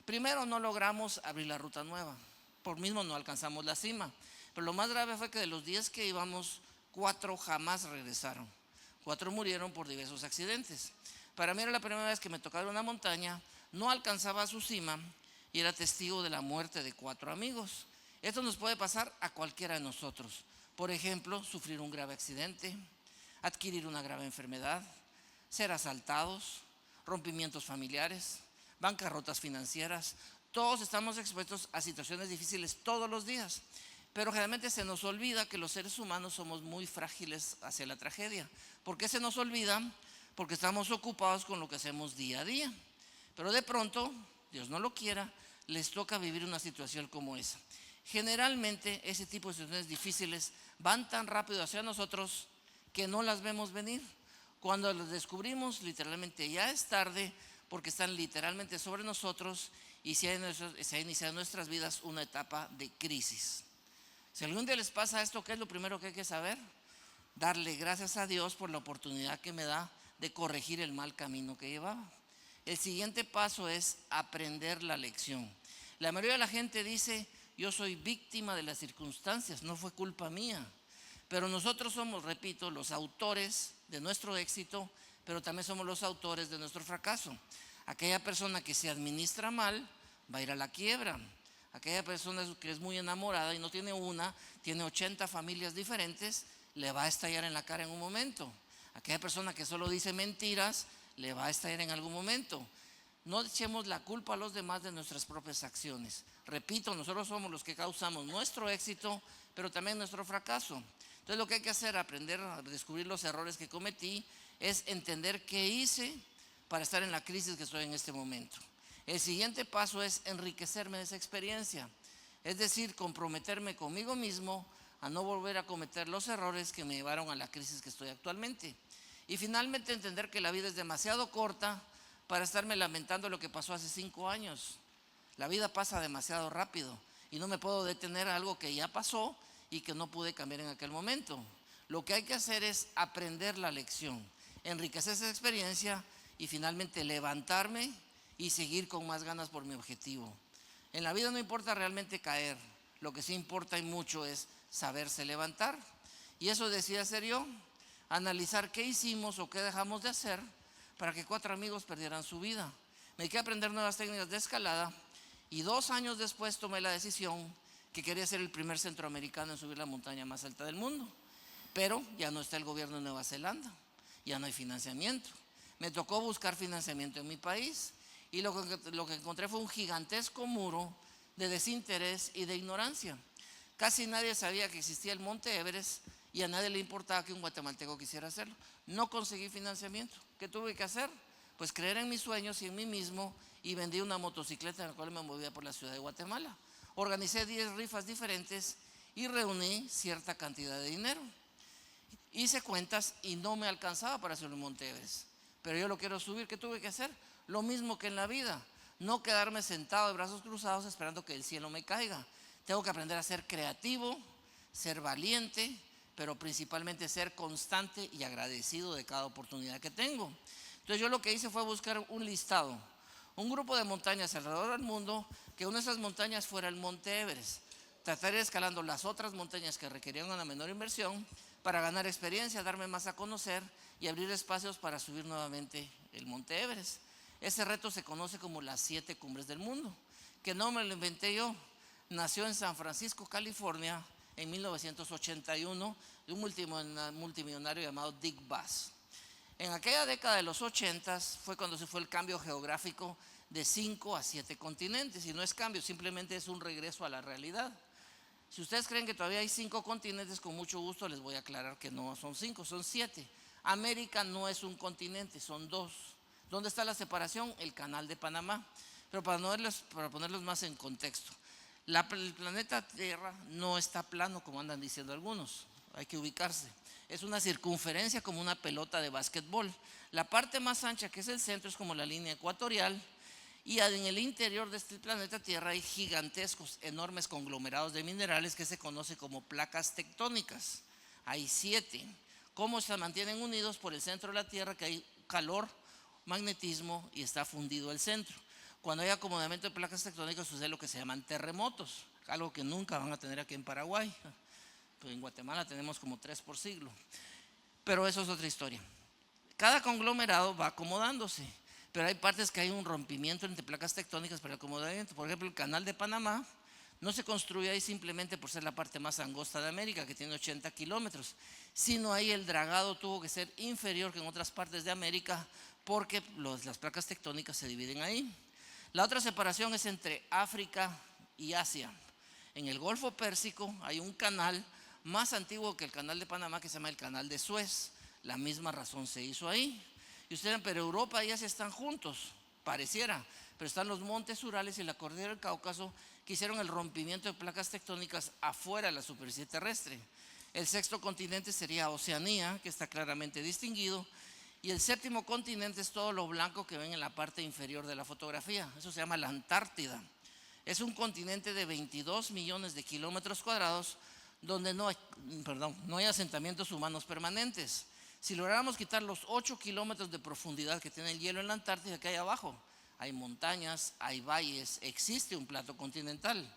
Primero, no logramos abrir la ruta nueva, por mismo no alcanzamos la cima. Pero lo más grave fue que de los 10 que íbamos, 4 jamás regresaron. 4 murieron por diversos accidentes. Para mí era la primera vez que me tocaba una montaña, no alcanzaba su cima y era testigo de la muerte de 4 amigos. Esto nos puede pasar a cualquiera de nosotros. Por ejemplo, sufrir un grave accidente, adquirir una grave enfermedad, ser asaltados, rompimientos familiares, bancarrotas financieras. Todos estamos expuestos a situaciones difíciles todos los días, pero generalmente se nos olvida que los seres humanos somos muy frágiles hacia la tragedia. ¿Por qué se nos olvida? Porque estamos ocupados con lo que hacemos día a día. Pero de pronto, Dios no lo quiera, les toca vivir una situación como esa. Generalmente ese tipo de situaciones difíciles van tan rápido hacia nosotros que no las vemos venir. Cuando las descubrimos, literalmente ya es tarde, porque están literalmente sobre nosotros y se ha iniciado en nuestras vidas una etapa de crisis. Si algún día les pasa esto, ¿qué es lo primero que hay que saber? Darle gracias a Dios por la oportunidad que me da de corregir el mal camino que llevaba. El siguiente paso es aprender la lección. La mayoría de la gente dice, yo soy víctima de las circunstancias, no fue culpa mía. Pero nosotros somos, repito, los autores de nuestro éxito, pero también somos los autores de nuestro fracaso. Aquella persona que se administra mal va a ir a la quiebra. Aquella persona que es muy enamorada y no tiene una, tiene 80 familias diferentes, le va a estallar en la cara en un momento. Aquella persona que solo dice mentiras, le va a estallar en algún momento. No echemos la culpa a los demás de nuestras propias acciones. Repito, nosotros somos los que causamos nuestro éxito, pero también nuestro fracaso. Entonces lo que hay que hacer, aprender a descubrir los errores que cometí, es entender qué hice para estar en la crisis que estoy en este momento. El siguiente paso es enriquecerme de esa experiencia, es decir, comprometerme conmigo mismo a no volver a cometer los errores que me llevaron a la crisis que estoy actualmente. Y finalmente entender que la vida es demasiado corta para estarme lamentando lo que pasó hace 5 años. La vida pasa demasiado rápido y no me puedo detener a algo que ya pasó y que no pude cambiar en aquel momento. Lo que hay que hacer es aprender la lección, enriquecer esa experiencia y finalmente levantarme y seguir con más ganas por mi objetivo. En la vida no importa realmente caer, lo que sí importa y mucho es saberse levantar. Y eso decidí hacer yo, analizar qué hicimos o qué dejamos de hacer para que 4 amigos perdieran su vida. Me dediqué a aprender nuevas técnicas de escalada y 2 años después tomé la decisión que quería ser el primer centroamericano en subir la montaña más alta del mundo. pero ya no está el gobierno de Nueva Zelanda, ya no hay financiamiento. Me tocó buscar financiamiento en mi país y lo que encontré fue un gigantesco muro de desinterés y de ignorancia. Casi nadie sabía que existía el Monte Everest y a nadie le importaba que un guatemalteco quisiera hacerlo. No conseguí financiamiento. ¿Qué tuve que hacer? Pues creer en mis sueños y en mí mismo, y vendí una motocicleta en la cual me movía por la ciudad de Guatemala. Organicé 10 rifas diferentes y reuní cierta cantidad de dinero. Hice cuentas y no me alcanzaba para hacer un Monte Everest, pero yo lo quiero subir. ¿Qué tuve que hacer? Lo mismo que en la vida, no quedarme sentado de brazos cruzados esperando que el cielo me caiga. Tengo que aprender a ser creativo, ser valiente, pero principalmente ser constante y agradecido de cada oportunidad que tengo. Entonces yo lo que hice fue buscar un listado, un grupo de montañas alrededor del mundo, que una de esas montañas fuera el Monte Everest. Tratar de ir escalando las otras montañas que requerían una menor inversión para ganar experiencia, darme más a conocer y abrir espacios para subir nuevamente el Monte Everest. Ese reto se conoce como las 7 cumbres del mundo, que no me lo inventé yo. Nació en San Francisco, California, en 1981, de un multimillonario llamado Dick Bass. En aquella década de los 80 fue cuando se fue el cambio geográfico de 5 a 7 continentes, y no es cambio, simplemente es un regreso a la realidad. Si ustedes creen que todavía hay 5 continentes, con mucho gusto les voy a aclarar que no son 5, son 7. América no es un continente, son 2. ¿Dónde está la separación? El Canal de Panamá. Pero para ponerlos más en contexto, el planeta Tierra no está plano como andan diciendo algunos, hay que ubicarse. Es una circunferencia como una pelota de básquetbol. La parte más ancha, que es el centro, es como la línea ecuatorial. Y en el interior de este planeta Tierra hay gigantescos, enormes conglomerados de minerales que se conoce como placas tectónicas. Hay 7. ¿Cómo se mantienen unidos? Por el centro de la Tierra, que hay calor, magnetismo y está fundido el centro. Cuando hay acomodamiento de placas tectónicas sucede lo que se llaman terremotos, algo que nunca van a tener aquí en Paraguay. Pues en Guatemala tenemos como 3 por siglo. Pero eso es otra historia. Cada conglomerado va acomodándose, pero hay partes que hay un rompimiento entre placas tectónicas para el acomodamiento. Por ejemplo, el Canal de Panamá no se construye ahí simplemente por ser la parte más angosta de América, que tiene 80 kilómetros, sino ahí el dragado tuvo que ser inferior que en otras partes de América, porque las placas tectónicas se dividen ahí. La otra separación es entre África y Asia. En el Golfo Pérsico hay un canal más antiguo que el Canal de Panamá, que se llama el Canal de Suez. La misma razón se hizo ahí. Y ustedes, pero Europa y Asia están juntos, pareciera, pero están los montes Urales y la cordillera del Cáucaso, que hicieron el rompimiento de placas tectónicas afuera de la superficie terrestre. El 6.º continente sería Oceanía, que está claramente distinguido, y el 7.º continente es todo lo blanco que ven en la parte inferior de la fotografía. Eso se llama la Antártida. Es un continente de 22 millones de kilómetros cuadrados donde no hay asentamientos humanos permanentes. Si lográramos quitar los 8 kilómetros de profundidad que tiene el hielo en la Antártida, que hay abajo, hay montañas, hay valles, existe un plato continental.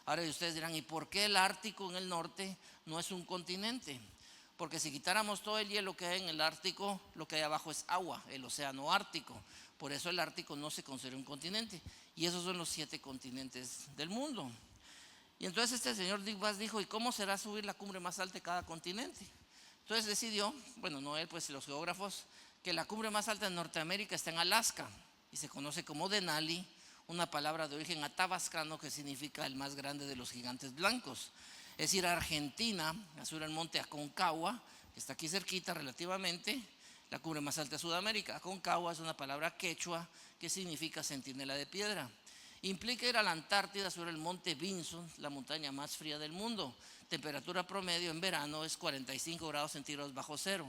Ahora ustedes dirán, ¿y por qué el Ártico en el norte no es un continente? Porque si quitáramos todo el hielo que hay en el Ártico, lo que hay abajo es agua, el océano Ártico. Por eso el Ártico no se considera un continente. Y esos son los 7 continentes del mundo. Y entonces este señor Dick Bass dijo, ¿y cómo será subir la cumbre más alta de cada continente? Entonces decidió, bueno, no él, pues los geógrafos, que la cumbre más alta de Norteamérica está en Alaska y se conoce como Denali, una palabra de origen athabascano que significa el más grande de los gigantes blancos. Es ir a Argentina, a subir el monte Aconcagua, que está aquí cerquita relativamente, la cumbre más alta de Sudamérica. Aconcagua es una palabra quechua que significa centinela de piedra. Implica ir a la Antártida, sobre el monte Vinson, la montaña más fría del mundo. Temperatura promedio en verano es 45 grados centígrados bajo cero.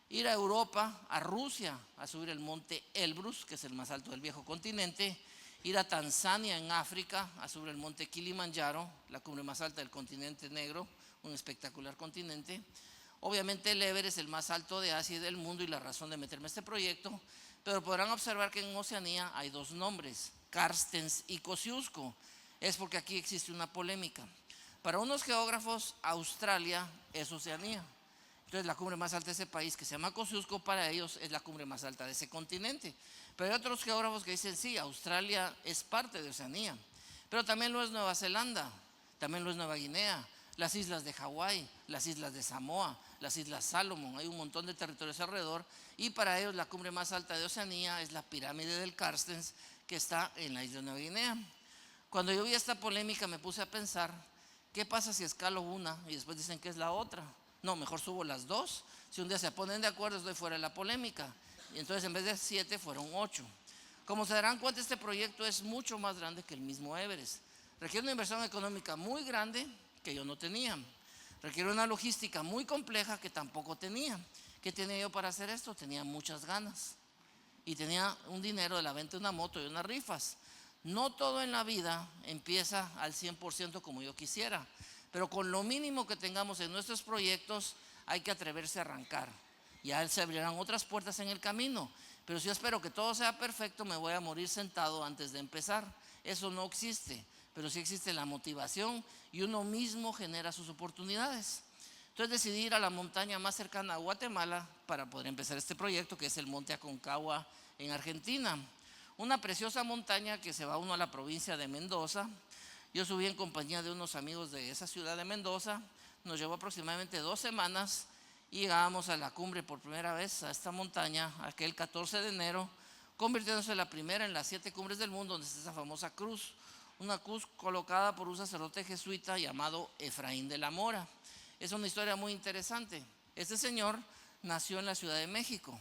Ir a Europa, a Rusia, a subir el monte Elbrus, que es el más alto del viejo continente. Ir a Tanzania, en África, a subir el monte Kilimanjaro, la cumbre más alta del continente negro, un espectacular continente. Obviamente el Everest es el más alto de Asia y del mundo, y la razón de meterme a este proyecto, pero podrán observar que en Oceanía hay 2 nombres, Carstens y Kosciuszko. Es porque aquí existe una polémica. Para unos geógrafos, Australia es Oceanía. Entonces la cumbre más alta de ese país, que se llama Kosciuszko, para ellos es la cumbre más alta de ese continente. Pero hay otros geógrafos que dicen, sí, Australia es parte de Oceanía, pero también lo es Nueva Zelanda, también lo es Nueva Guinea, las islas de Hawái, las islas de Samoa, las islas Salomón, hay un montón de territorios alrededor, y para ellos la cumbre más alta de Oceanía es la pirámide del Carstens, que está en la isla de Nueva Guinea. Cuando yo vi esta polémica me puse a pensar, ¿qué pasa si escalo una y después dicen que es la otra? No, mejor subo las dos. Si un día se ponen de acuerdo, estoy fuera de la polémica. Y entonces en vez de 7 fueron 8. Como se darán cuenta, este proyecto es mucho más grande que el mismo Everest. Requiere una inversión económica muy grande que yo no tenía. Requiere una logística muy compleja que tampoco tenía. ¿Qué tenía yo para hacer esto? Tenía muchas ganas. Y tenía un dinero de la venta de una moto y unas rifas. No todo en la vida empieza al 100% como yo quisiera, pero con lo mínimo que tengamos en nuestros proyectos hay que atreverse a arrancar. Ya se abrirán otras puertas en el camino, pero si yo espero que todo sea perfecto, me voy a morir sentado antes de empezar. Eso no existe, pero sí existe la motivación y uno mismo genera sus oportunidades. Entonces decidí ir a la montaña más cercana a Guatemala para poder empezar este proyecto, que es el Monte Aconcagua en Argentina. Una preciosa montaña que se va uno a la provincia de Mendoza. Yo subí en compañía de unos amigos de esa ciudad de Mendoza. Nos llevó aproximadamente 2 semanas y llegábamos a la cumbre por primera vez a esta montaña aquel 14 de enero, convirtiéndose en la primera en las 7 cumbres del mundo donde está esa famosa cruz. Una cruz colocada por un sacerdote jesuita llamado Efraín de la Mora. Es una historia muy interesante. Este señor nació en la Ciudad de México,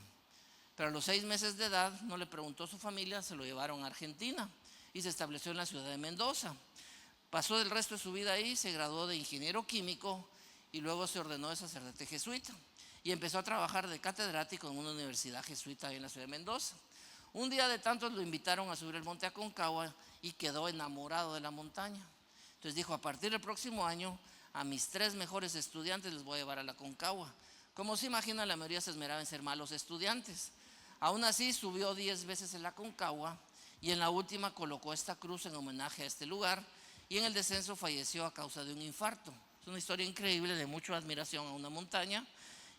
pero a los 6 meses de edad no le preguntó a su familia, se lo llevaron a Argentina y se estableció en la ciudad de Mendoza. Pasó el resto de su vida ahí, se graduó de ingeniero químico y luego se ordenó de sacerdote jesuita y empezó a trabajar de catedrático en una universidad jesuita ahí en la ciudad de Mendoza. Un día de tantos lo invitaron a subir el Monte Aconcagua y quedó enamorado de la montaña. Entonces dijo, a partir del próximo año a mis 3 mejores estudiantes les voy a llevar a la Aconcagua. Como se imagina, la mayoría se esmeraba en ser malos estudiantes. Aún así subió 10 veces en la Aconcagua y en la última colocó esta cruz en homenaje a este lugar, y en el descenso falleció a causa de un infarto. Es una historia increíble de mucha admiración a una montaña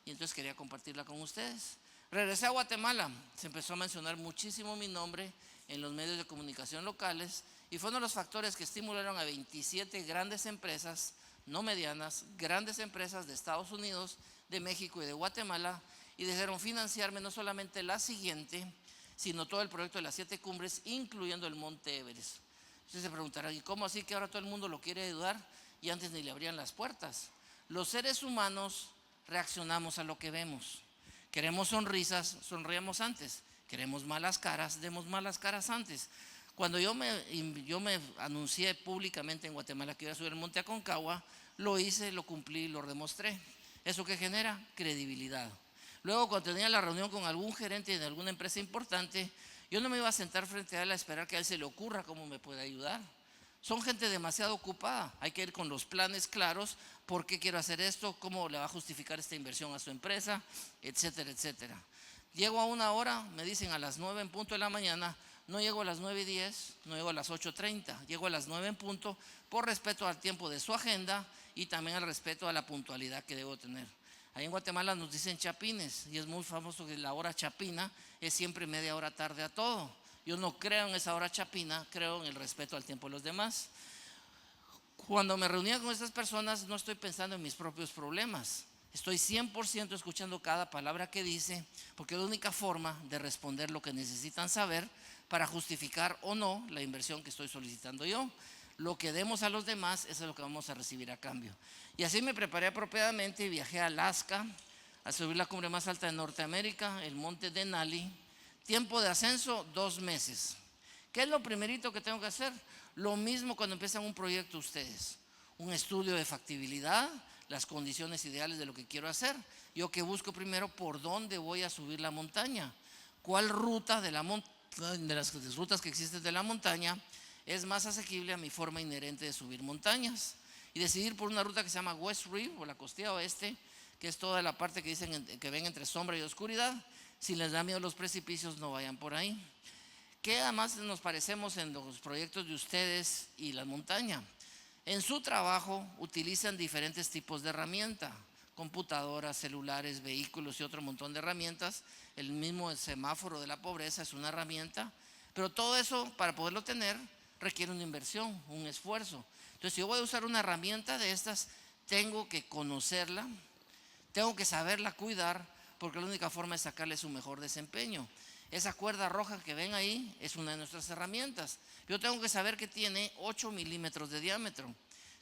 y entonces quería compartirla con ustedes. Regresé a Guatemala, se empezó a mencionar muchísimo mi nombre en los medios de comunicación locales y fue uno de los factores que estimularon a 27 grandes empresas, no medianas, grandes empresas de Estados Unidos, de México y de Guatemala, y decidieron financiarme no solamente la siguiente, sino todo el proyecto de las 7 cumbres, incluyendo el Monte Everest. Ustedes se preguntarán, ¿y cómo así que ahora todo el mundo lo quiere ayudar y antes ni le abrían las puertas? Los seres humanos reaccionamos a lo que vemos. Queremos sonrisas, sonríamos antes. Queremos malas caras, demos malas caras antes. Cuando yo me anuncié públicamente en Guatemala que iba a subir el Monte Aconcagua, lo hice, lo cumplí, lo demostré. ¿Eso qué genera? Credibilidad. Luego, cuando tenía la reunión con algún gerente de alguna empresa importante, yo no me iba a sentar frente a él a esperar que a él se le ocurra cómo me puede ayudar. Son gente demasiado ocupada. Hay que ir con los planes claros. ¿Por qué quiero hacer esto? ¿Cómo le va a justificar esta inversión a su empresa? Etcétera, etcétera. Llego a una hora, me dicen a las 9 en punto de la mañana. No llego a las 9:10, no llego a las 8:30. Llego a las 9 en punto por respeto al tiempo de su agenda y también al respeto a la puntualidad que debo tener. Ahí en Guatemala nos dicen chapines y es muy famoso que la hora chapina es siempre media hora tarde a todo. Yo no creo en esa hora chapina, creo en el respeto al tiempo de los demás. Cuando me reunía con estas personas no estoy pensando en mis propios problemas. Estoy 100% escuchando cada palabra que dice, porque es la única forma de responder lo que necesitan saber para justificar o no la inversión que estoy solicitando yo. Lo que demos a los demás, eso es lo que vamos a recibir a cambio. Y así me preparé apropiadamente y viajé a Alaska a subir la cumbre más alta de Norteamérica, el monte Denali. Tiempo de ascenso, 2 meses. ¿Qué es lo primerito que tengo que hacer? Lo mismo cuando empiezan un proyecto ustedes. Un estudio de factibilidad, las condiciones ideales de lo que quiero hacer. Yo que busco primero por dónde voy a subir la montaña. ¿Cuál ruta de las rutas que existen de la montaña es más asequible a mi forma inherente de subir montañas? Y decidir por una ruta que se llama West Rim, o la costilla oeste, que es toda la parte que dicen que ven entre sombra y oscuridad. Si les da miedo los precipicios, no vayan por ahí. ¿Qué además nos parecemos en los proyectos de ustedes y la montaña? En su trabajo utilizan diferentes tipos de herramienta, computadoras, celulares, vehículos y otro montón de herramientas. El mismo semáforo de la pobreza es una herramienta, pero todo eso para poderlo tener requiere una inversión, un esfuerzo. Entonces, si yo voy a usar una herramienta de estas, tengo que conocerla, tengo que saberla cuidar, porque la única forma es sacarle su mejor desempeño. Esa cuerda roja que ven ahí es una de nuestras herramientas. Yo tengo que saber que tiene 8 milímetros de diámetro,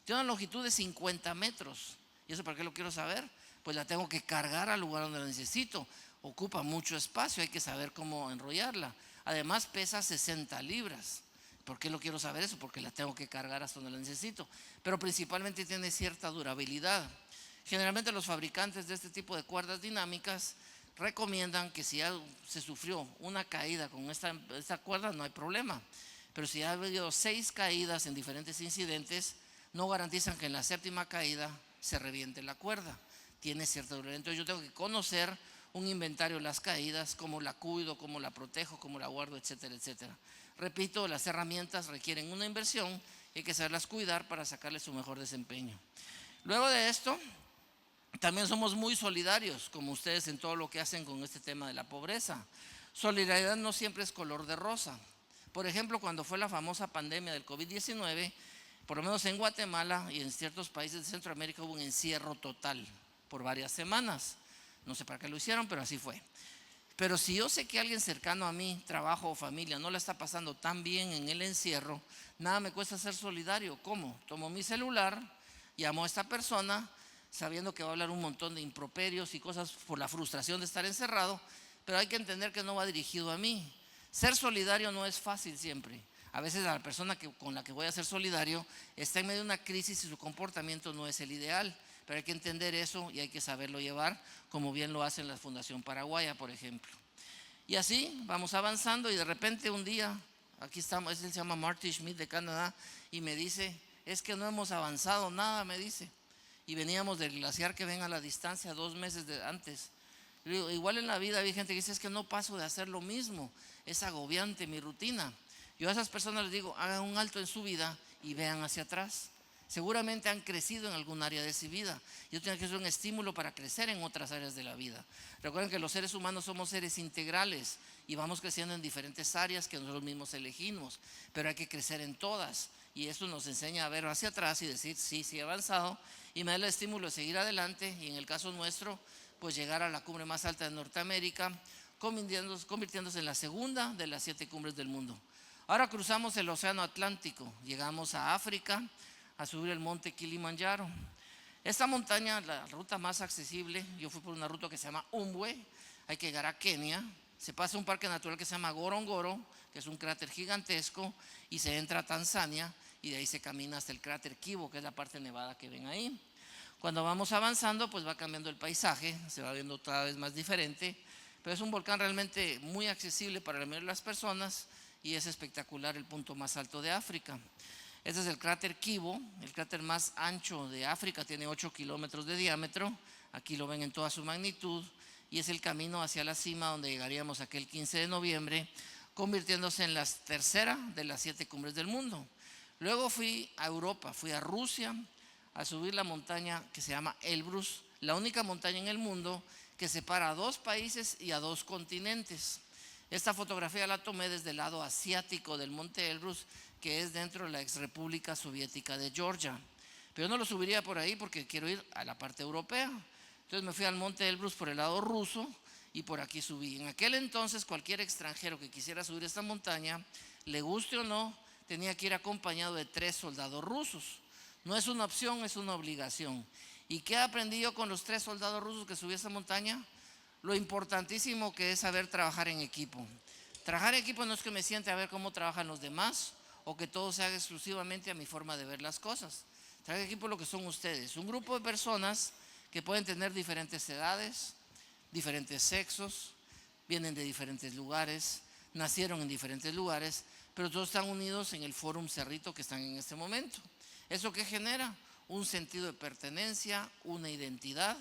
tiene una longitud de 50 metros. ¿Y eso para qué lo quiero saber? Pues la tengo que cargar al lugar donde la necesito. Ocupa mucho espacio, hay que saber cómo enrollarla. Además pesa 60 libras. ¿Por qué lo quiero saber eso? Porque la tengo que cargar hasta donde la necesito. Pero principalmente tiene cierta durabilidad. Generalmente los fabricantes de este tipo de cuerdas dinámicas recomiendan que si ya se sufrió una caída con esta cuerda no hay problema. Pero si ha habido 6 caídas en diferentes incidentes, no garantizan que en la 7ª caída se reviente la cuerda. Tiene cierta durabilidad. Entonces yo tengo que conocer un inventario de las caídas, cómo la cuido, cómo la protejo, cómo la guardo, etcétera, etcétera. Repito, las herramientas requieren una inversión y hay que saberlas cuidar para sacarle su mejor desempeño. Luego de esto, también somos muy solidarios, como ustedes en todo lo que hacen con este tema de la pobreza. Solidaridad no siempre es color de rosa. Por ejemplo, cuando fue la famosa pandemia del COVID-19, por lo menos en Guatemala y en ciertos países de Centroamérica hubo un encierro total por varias semanas. No sé para qué lo hicieron, pero así fue. Pero si yo sé que alguien cercano a mí, trabajo o familia, no la está pasando tan bien en el encierro, nada me cuesta ser solidario. ¿Cómo? Tomo mi celular, llamo a esta persona, sabiendo que va a hablar un montón de improperios y cosas por la frustración de estar encerrado, pero hay que entender que no va dirigido a mí. Ser solidario no es fácil siempre. A veces la persona con la que voy a ser solidario está en medio de una crisis y su comportamiento no es el ideal. Pero hay que entender eso y hay que saberlo llevar, como bien lo hace la Fundación Paraguaya, por ejemplo. Y así vamos avanzando y de repente un día, aquí estamos, él se llama Marty Schmidt de Canadá, y me dice, es que no hemos avanzado nada, me dice. Y veníamos del glaciar que ven a la distancia 2 meses antes. Digo, igual en la vida hay gente que dice, es que no paso de hacer lo mismo, es agobiante mi rutina. Yo a esas personas les digo, hagan un alto en su vida y vean hacia atrás. Seguramente han crecido en algún área de su vida. Yo tengo que ser un estímulo para crecer en otras áreas de la vida. Recuerden que los seres humanos somos seres integrales y vamos creciendo en diferentes áreas que nosotros mismos elegimos, pero hay que crecer en todas. Y eso nos enseña a ver hacia atrás y decir, sí, he avanzado, y me da el estímulo de seguir adelante. Y en el caso nuestro, pues llegar a la cumbre más alta de Norteamérica, convirtiéndose en la segunda de las 7 cumbres del mundo. Ahora cruzamos el océano Atlántico, llegamos a África, a subir el monte Kilimanjaro. Esta montaña, la ruta más accesible, yo fui por una ruta que se llama Umbwe, hay que llegar a Kenia, se pasa un parque natural que se llama Ngorongoro, que es un cráter gigantesco, y se entra a Tanzania, y de ahí se camina hasta el cráter Kibo, que es la parte nevada que ven ahí. Cuando vamos avanzando, pues va cambiando el paisaje, se va viendo cada vez más diferente, pero es un volcán realmente muy accesible para la mayoría de las personas, y es espectacular, el punto más alto de África. Este es el cráter Kibo, el cráter más ancho de África, tiene 8 kilómetros de diámetro, aquí lo ven en toda su magnitud, y es el camino hacia la cima donde llegaríamos aquel 15 de noviembre, convirtiéndose en la tercera de las 7 cumbres del mundo. Luego fui a Europa, fui a Rusia a subir la montaña que se llama Elbrus, la única montaña en el mundo que separa a 2 países y a 2 continentes. Esta fotografía la tomé desde el lado asiático del monte Elbrus, que es dentro de la ex república soviética de Georgia. Pero yo no lo subiría por ahí porque quiero ir a la parte europea. Entonces me fui al monte Elbrus por el lado ruso y por aquí subí. En aquel entonces cualquier extranjero que quisiera subir esta montaña, le guste o no, tenía que ir acompañado de 3 soldados rusos. No es una opción, es una obligación. ¿Y qué aprendí yo con los 3 soldados rusos que subí esta montaña? Lo importantísimo que es saber trabajar en equipo. Trabajar en equipo no es que me siente a ver cómo trabajan los demás o que todo se haga exclusivamente a mi forma de ver las cosas. Trabajar en equipo es lo que son ustedes, un grupo de personas que pueden tener diferentes edades, diferentes sexos, vienen de diferentes lugares, nacieron en diferentes lugares, pero todos están unidos en el Fórum Cerrito que están en este momento. ¿Eso qué genera? Un sentido de pertenencia, una identidad,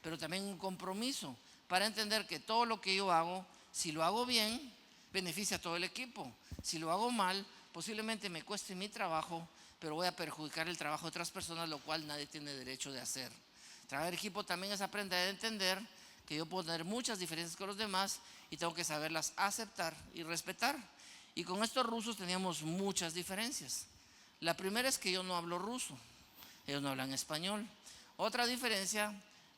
pero también un compromiso para entender que todo lo que yo hago, si lo hago bien, beneficia a todo el equipo. Si lo hago mal, posiblemente me cueste mi trabajo, pero voy a perjudicar el trabajo de otras personas, lo cual nadie tiene derecho de hacer. Trabajar en equipo también es aprender a entender que yo puedo tener muchas diferencias con los demás y tengo que saberlas aceptar y respetar. Y con estos rusos teníamos muchas diferencias. La primera es que yo no hablo ruso, ellos no hablan español. Otra diferencia,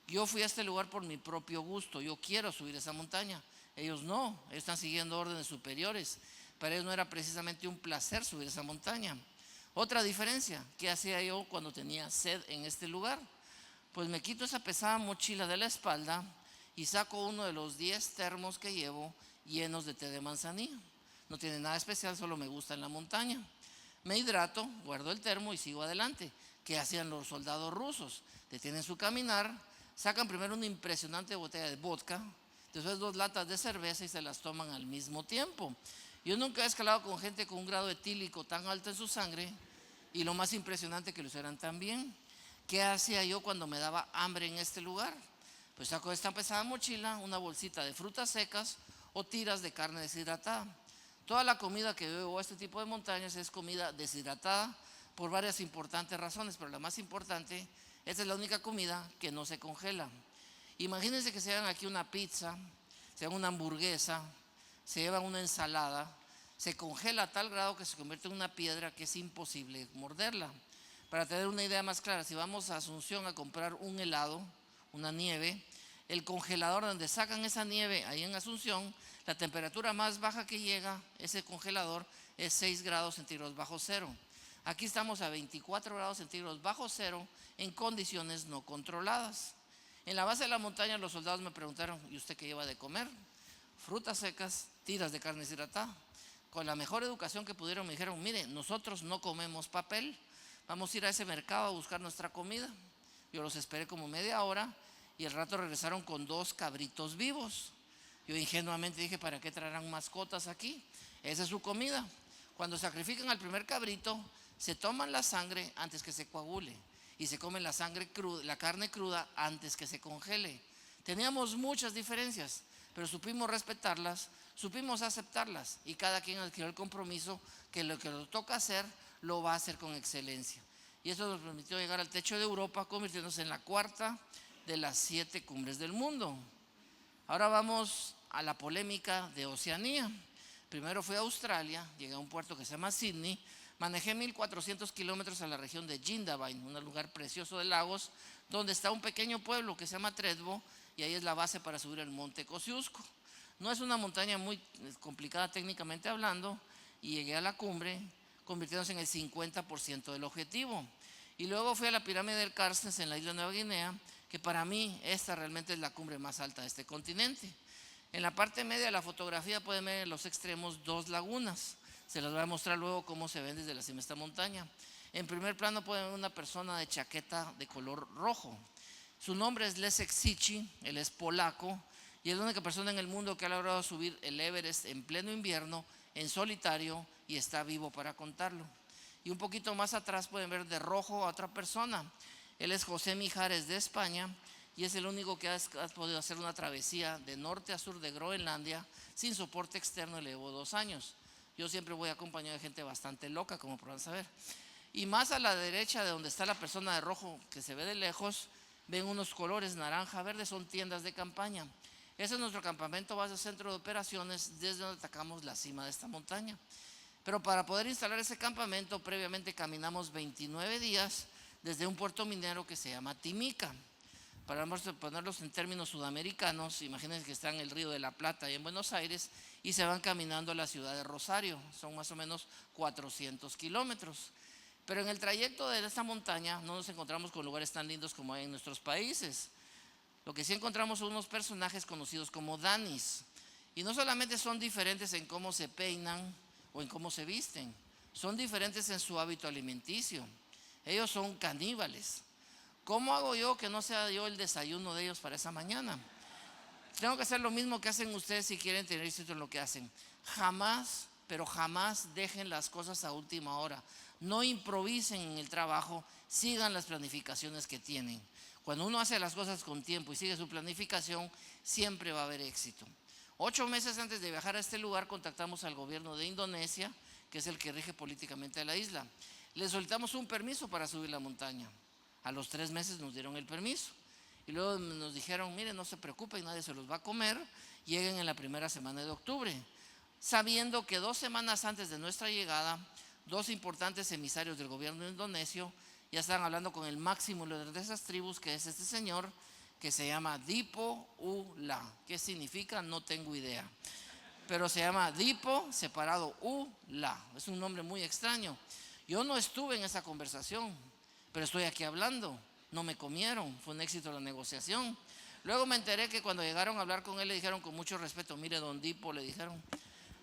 yo fui a este lugar por mi propio gusto, yo quiero subir esa montaña. Ellos no, ellos están siguiendo órdenes superiores. Para ellos no era precisamente un placer subir esa montaña. Otra diferencia, ¿qué hacía yo cuando tenía sed en este lugar? Pues me quito esa pesada mochila de la espalda y saco uno de los 10 termos que llevo llenos de té de manzanilla. No tiene nada especial, solo me gusta en la montaña. Me hidrato, guardo el termo y sigo adelante. ¿Qué hacían los soldados rusos? Detienen su caminar, sacan primero una impresionante botella de vodka, después 2 latas de cerveza y se las toman al mismo tiempo. Yo nunca he escalado con gente con un grado etílico tan alto en su sangre, y lo más impresionante que lo hicieran tan bien. ¿Qué hacía yo cuando me daba hambre en este lugar? Pues saco esta pesada mochila, una bolsita de frutas secas o tiras de carne deshidratada. Toda la comida que bebo a este tipo de montañas es comida deshidratada por varias importantes razones, pero la más importante, esta es la única comida que no se congela. Imagínense que se hagan aquí una pizza, se hagan una hamburguesa, se llevan una ensalada, se congela a tal grado que se convierte en una piedra que es imposible morderla. Para tener una idea más clara, si vamos a Asunción a comprar un helado, una nieve, el congelador donde sacan esa nieve ahí en Asunción, la temperatura más baja que llega ese congelador es 6 grados centígrados bajo cero. Aquí estamos a 24 grados centígrados bajo cero en condiciones no controladas. En la base de la montaña los soldados me preguntaron, ¿y usted qué lleva de comer? Frutas secas, tiras de carne deshidratada. Con la mejor educación que pudieron me dijeron, mire, nosotros no comemos papel, vamos a ir a ese mercado a buscar nuestra comida. Yo los esperé como media hora y al rato regresaron con 2 cabritos vivos. Yo ingenuamente dije, ¿para qué traerán mascotas aquí? Esa es su comida. Cuando sacrifican al primer cabrito, se toman la sangre antes que se coagule y se comen la sangre cruda, la carne cruda antes que se congele. Teníamos muchas diferencias, pero supimos respetarlas, supimos aceptarlas y cada quien adquirió el compromiso que lo que nos toca hacer lo va a hacer con excelencia. Y eso nos permitió llegar al techo de Europa, convirtiéndose en la 4ª de las 7 cumbres del mundo. Ahora vamos a la polémica de Oceanía. Primero fui a Australia, llegué a un puerto que se llama Sydney, manejé 1400 kilómetros a la región de Jindabyne, un lugar precioso de Lagos, donde está un pequeño pueblo que se llama Tredbo, y ahí es la base para subir el monte Kosciuszko. No es una montaña muy complicada técnicamente hablando, y llegué a la cumbre, convirtiéndose en el 50% del objetivo. Y luego fui a la pirámide del Carstens en la isla de Nueva Guinea, que para mí esta realmente es la cumbre más alta de este continente. En la parte media de la fotografía pueden ver en los extremos 2 lagunas. Se les voy a mostrar luego cómo se ven desde la cima de esta montaña. En primer plano pueden ver una persona de chaqueta de color rojo. Su nombre es Leszek Sici, él es polaco y es la única persona en el mundo que ha logrado subir el Everest en pleno invierno, en solitario, y está vivo para contarlo. Y un poquito más atrás pueden ver de rojo a otra persona. Él es José Mijares de España y es el único que ha podido hacer una travesía de norte a sur de Groenlandia sin soporte externo y le llevó 2 años. Yo siempre voy acompañado de gente bastante loca, como podrán saber. Y más a la derecha de donde está la persona de rojo que se ve de lejos, ven unos colores naranja, verde, son tiendas de campaña. Ese es nuestro campamento base centro de operaciones desde donde atacamos la cima de esta montaña. Pero para poder instalar ese campamento, previamente caminamos 29 días desde un puerto minero que se llama Timica. Para ponerlos en términos sudamericanos, imagínense que están en el Río de la Plata y en Buenos Aires y se van caminando a la ciudad de Rosario, son más o menos 400 kilómetros. Pero en el trayecto de esta montaña no nos encontramos con lugares tan lindos como hay en nuestros países. Lo que sí encontramos son unos personajes conocidos como danis. Y no solamente son diferentes en cómo se peinan o en cómo se visten, son diferentes en su hábito alimenticio. Ellos son caníbales. ¿Cómo hago yo que no sea yo el desayuno de ellos para esa mañana? Tengo que hacer lo mismo que hacen ustedes si quieren tener éxito en lo que hacen. Jamás, pero jamás dejen las cosas a última hora. No improvisen en el trabajo, sigan las planificaciones que tienen. Cuando uno hace las cosas con tiempo y sigue su planificación, siempre va a haber éxito. 8 meses antes de viajar a este lugar, contactamos al gobierno de Indonesia, que es el que rige políticamente a la isla. Le solicitamos un permiso para subir la montaña. A los 3 meses nos dieron el permiso. Y luego nos dijeron, miren, no se preocupen, nadie se los va a comer, lleguen en la primera semana de octubre. Sabiendo que 2 semanas antes de nuestra llegada, 2 importantes emisarios del gobierno indonesio Ya estaban hablando con el máximo líder de esas tribus, que es este señor, que se llama Dipo Ula. ¿Qué significa? No tengo idea. Pero se llama Dipo separado Ula. Es un nombre muy extraño. Yo no estuve en esa conversación, pero estoy aquí hablando. No me comieron, fue un éxito la negociación. Luego me enteré que cuando llegaron a hablar con él le dijeron con mucho respeto: mire, don Dipo, le dijeron,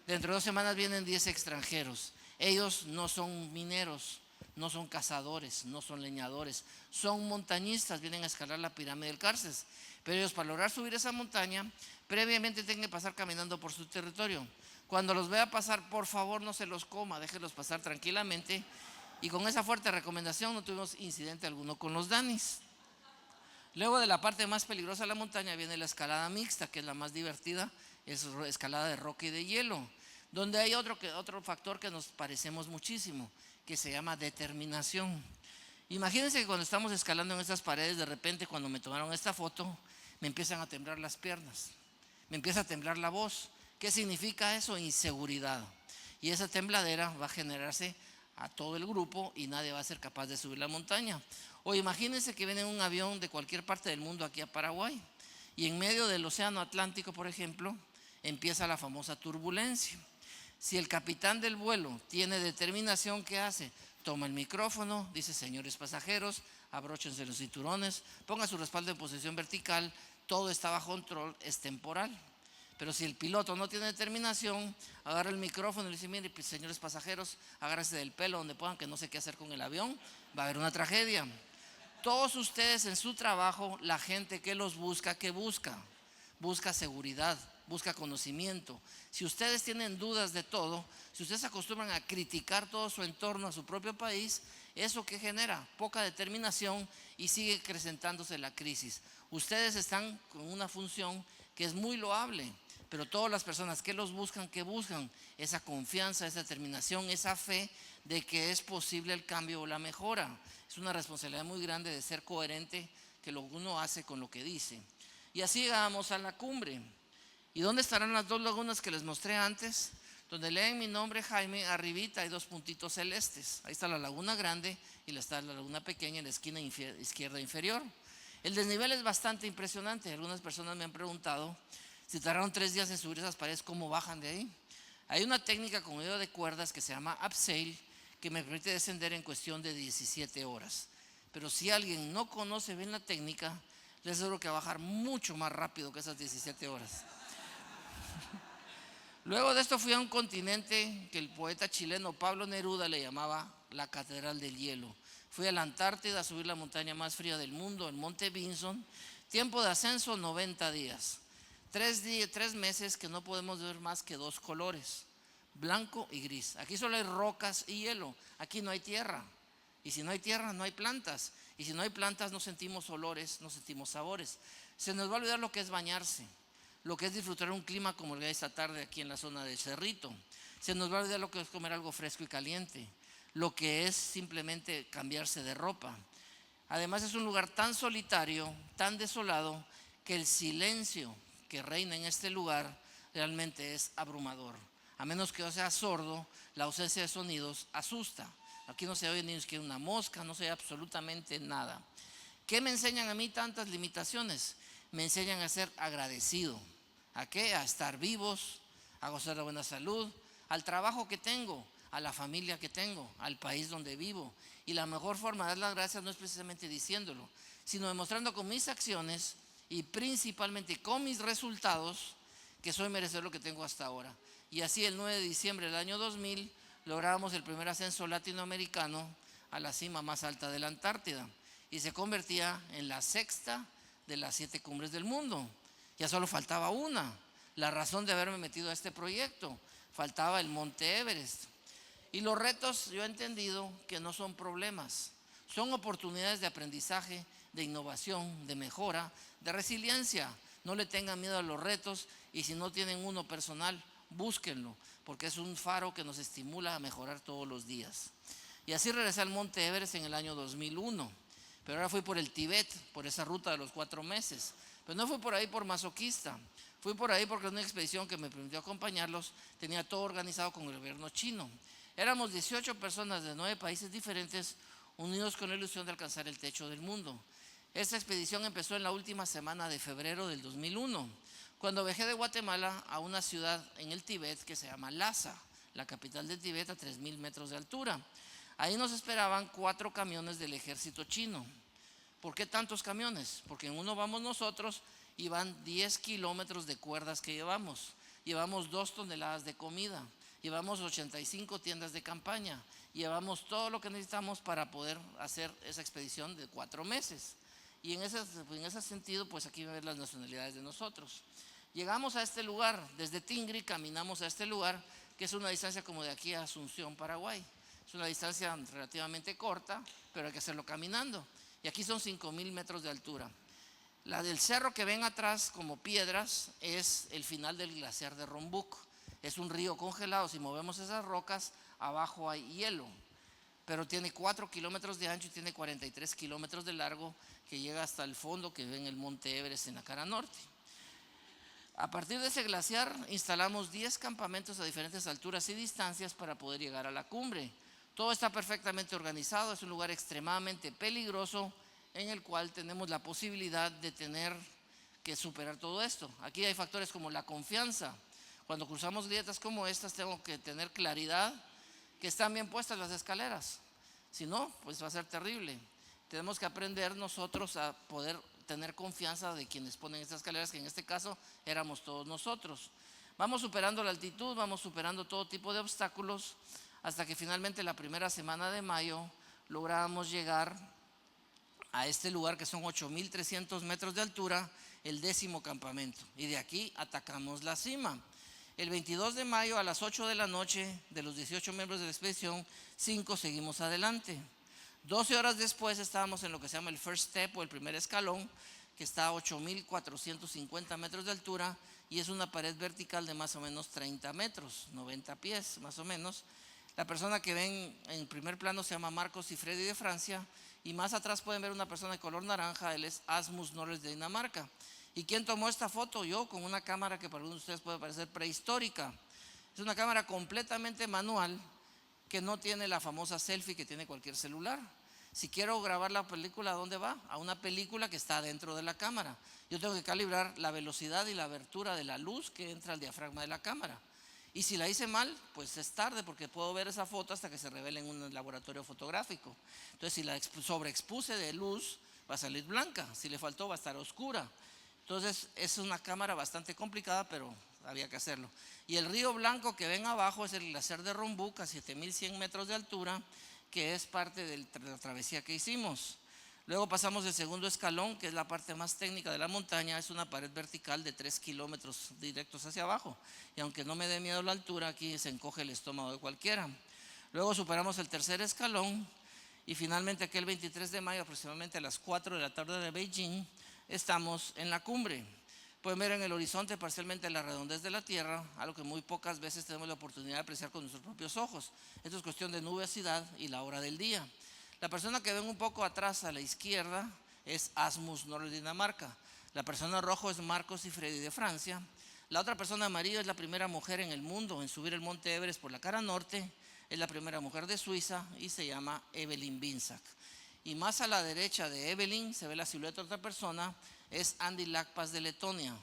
dentro de 2 semanas vienen 10 extranjeros. Ellos no son mineros, no son cazadores, no son leñadores, son montañistas, vienen a escalar la pirámide del Carces. Pero ellos, para lograr subir esa montaña, previamente tienen que pasar caminando por su territorio. Cuando los vea pasar, por favor no se los coma, déjenlos pasar tranquilamente. Y con esa fuerte recomendación no tuvimos incidente alguno con los danis. Luego, de la parte más peligrosa de la montaña, viene la escalada mixta, que es la más divertida, es escalada de roca y de hielo, donde hay otro factor que nos parecemos muchísimo, que se llama determinación. Imagínense que cuando estamos escalando en estas paredes, de repente cuando me tomaron esta foto, me empiezan a temblar las piernas, me empieza a temblar la voz. ¿Qué significa eso? Inseguridad. Y esa tembladera va a generarse a todo el grupo y nadie va a ser capaz de subir la montaña. O imagínense que viene un avión de cualquier parte del mundo aquí a Paraguay y en medio del océano Atlántico, por ejemplo, empieza la famosa turbulencia. Si el capitán del vuelo tiene determinación, ¿qué hace? Toma el micrófono, dice: señores pasajeros, abróchense los cinturones, ponga su respaldo en posición vertical, todo está bajo control, es temporal. Pero si el piloto no tiene determinación, agarra el micrófono y le dice: mire, señores pasajeros, agárrense del pelo donde puedan, que no sé qué hacer con el avión, va a haber una tragedia. Todos ustedes en su trabajo, la gente que los busca, ¿qué busca? Busca seguridad, busca conocimiento. Si ustedes tienen dudas de todo, si ustedes se acostumbran a criticar todo su entorno, a su propio país, ¿eso qué genera? Poca determinación y sigue acrecentándose la crisis. Ustedes están con una función que es muy loable, pero todas las personas que los buscan, ¿qué buscan? Esa confianza, esa determinación, esa fe de que es posible el cambio o la mejora. Es una responsabilidad muy grande de ser coherente, que lo uno hace con lo que dice. Y así llegamos a la cumbre. ¿Y dónde estarán las 2 lagunas que les mostré antes? Donde leen mi nombre, Jaime, arribita hay 2 puntitos celestes. Ahí está la laguna grande y está la laguna pequeña en la esquina izquierda inferior. El desnivel es bastante impresionante. Algunas personas me han preguntado si tardaron 3 días en subir esas paredes, ¿cómo bajan de ahí? Hay una técnica con medio de cuerdas que se llama abseil, que me permite descender en cuestión de 17 horas. Pero si alguien no conoce bien la técnica, les aseguro que va a bajar mucho más rápido que esas 17 horas. Luego de esto fui a un continente que el poeta chileno Pablo Neruda le llamaba la Catedral del Hielo. Fui a la Antártida a subir la montaña más fría del mundo, el Monte Vinson. Tiempo de ascenso 90 días. 3 meses que no podemos ver más que 2 colores, blanco y gris. Aquí solo hay rocas y hielo, aquí no hay tierra. Y si no hay tierra, no hay plantas. Y si no hay plantas, no sentimos olores, no sentimos sabores. Se nos va a olvidar lo que es bañarse, lo que es disfrutar un clima como el de esta tarde aquí en la zona del Cerrito. Se nos va a olvidar lo que es comer algo fresco y caliente, lo que es simplemente cambiarse de ropa. Además, es un lugar tan solitario, tan desolado, que el silencio que reina en este lugar realmente es abrumador. A menos que yo sea sordo, la ausencia de sonidos asusta. Aquí no se oye ni siquiera una mosca, no se oye absolutamente nada. ¿Qué me enseñan a mí tantas limitaciones? Me enseñan a ser agradecido. ¿A qué? A estar vivos, a gozar de buena salud, al trabajo que tengo, a la familia que tengo, al país donde vivo. Y la mejor forma de dar las gracias no es precisamente diciéndolo, sino demostrando con mis acciones y principalmente con mis resultados que soy merecedor de lo que tengo hasta ahora. Y así el 9 de diciembre del año 2000 logramos el primer ascenso latinoamericano a la cima más alta de la Antártida y se convertía en la 6ª de las 7 cumbres del mundo. Ya solo faltaba una, la razón de haberme metido a este proyecto. Faltaba el Monte Everest. Y los retos, yo he entendido que no son problemas, son oportunidades de aprendizaje, de innovación, de mejora, de resiliencia. No le tengan miedo a los retos y si no tienen uno personal, búsquenlo, porque es un faro que nos estimula a mejorar todos los días. Y así regresé al Monte Everest en el año 2001, pero ahora fui por el Tíbet, por esa ruta de los 4 meses. Pero no fui por ahí por masoquista, fui por ahí porque una expedición que me permitió acompañarlos tenía todo organizado con el gobierno chino. Éramos 18 personas de 9 países diferentes, unidos con la ilusión de alcanzar el techo del mundo. Esta expedición empezó en la última semana de febrero del 2001, cuando viajé de Guatemala a una ciudad en el Tíbet que se llama Lhasa, la capital de Tíbet, a 3,000 metros de altura. Ahí nos esperaban 4 camiones del ejército chino. ¿Por qué tantos camiones? Porque en uno vamos nosotros y van 10 kilómetros de cuerdas que llevamos. Llevamos 2 toneladas de comida, llevamos 85 tiendas de campaña, llevamos todo lo que necesitamos para poder hacer esa expedición de 4 meses. Y en ese sentido, pues aquí ven las nacionalidades de nosotros. Llegamos a este lugar, desde Tingri caminamos a este lugar, que es una distancia como de aquí a Asunción, Paraguay. Es una distancia relativamente corta, pero hay que hacerlo caminando. Y aquí son 5,000 metros de altura. La del cerro que ven atrás como piedras es el final del glaciar de Rongbuk. Es un río congelado. Si movemos esas rocas, abajo hay hielo. Pero tiene 4 kilómetros de ancho y tiene 43 kilómetros de largo, que llega hasta el fondo que ven el monte Everest en la cara norte. A partir de ese glaciar instalamos 10 campamentos a diferentes alturas y distancias para poder llegar a la cumbre. Todo está perfectamente organizado, es un lugar extremadamente peligroso en el cual tenemos la posibilidad de tener que superar todo esto. Aquí hay factores como la confianza. Cuando cruzamos grietas como estas tengo que tener claridad que están bien puestas las escaleras. Si no, pues va a ser terrible. Tenemos que aprender nosotros a poder tener confianza de quienes ponen estas escaleras, que en este caso éramos todos nosotros. Vamos superando la altitud, vamos superando todo tipo de obstáculos, hasta que finalmente la primera semana de mayo logramos llegar a este lugar que son 8,300 metros de altura, el 10º campamento. Y de aquí atacamos la cima. El 22 de mayo a las 8 de la noche, de los 18 miembros de la expedición, 5 seguimos adelante. 12 horas después estábamos en lo que se llama el first step o el primer escalón, que está a 8,450 metros de altura y es una pared vertical de más o menos 30 metros, 90 pies más o menos. La persona que ven en primer plano se llama Marcos y Freddy de Francia, y más atrás pueden ver una persona de color naranja, él es Asmus Norris de Dinamarca. ¿Y quién tomó esta foto? Yo, con una cámara que para algunos de ustedes puede parecer prehistórica. Es una cámara completamente manual que no tiene la famosa selfie que tiene cualquier celular. Si quiero grabar la película, ¿a dónde va? A una película que está dentro de la cámara. Yo tengo que calibrar la velocidad y la abertura de la luz que entra al diafragma de la cámara. Y si la hice mal, pues es tarde, porque puedo ver esa foto hasta que se revele en un laboratorio fotográfico. Entonces, si la sobreexpuse de luz, va a salir blanca. Si le faltó, va a estar oscura. Entonces, es una cámara bastante complicada, pero había que hacerlo. Y el río blanco que ven abajo es el glaciar de Rongbuk, a 7,100 metros de altura, que es parte de la travesía que hicimos. Luego pasamos el segundo escalón, que es la parte más técnica de la montaña. Es una pared vertical de 3 kilómetros directos hacia abajo. Y aunque no me dé miedo la altura, aquí se encoge el estómago de cualquiera. Luego superamos el tercer escalón y finalmente aquel 23 de mayo, aproximadamente a las 4 de la tarde de Beijing, estamos en la cumbre. Pueden ver en el horizonte parcialmente la redondez de la Tierra, algo que muy pocas veces tenemos la oportunidad de apreciar con nuestros propios ojos. Esto es cuestión de nubosidad y la hora del día. La persona que ven un poco atrás a la izquierda es Asmus Norris de Dinamarca. La persona rojo es Marcos y Freddy de Francia. La otra persona amarilla es la primera mujer en el mundo en subir el monte Everest por la cara norte. Es la primera mujer de Suiza y se llama Evelyn Binsack. Y más a la derecha de Evelyn se ve la silueta de otra persona, es Andy Lakpas de Letonia.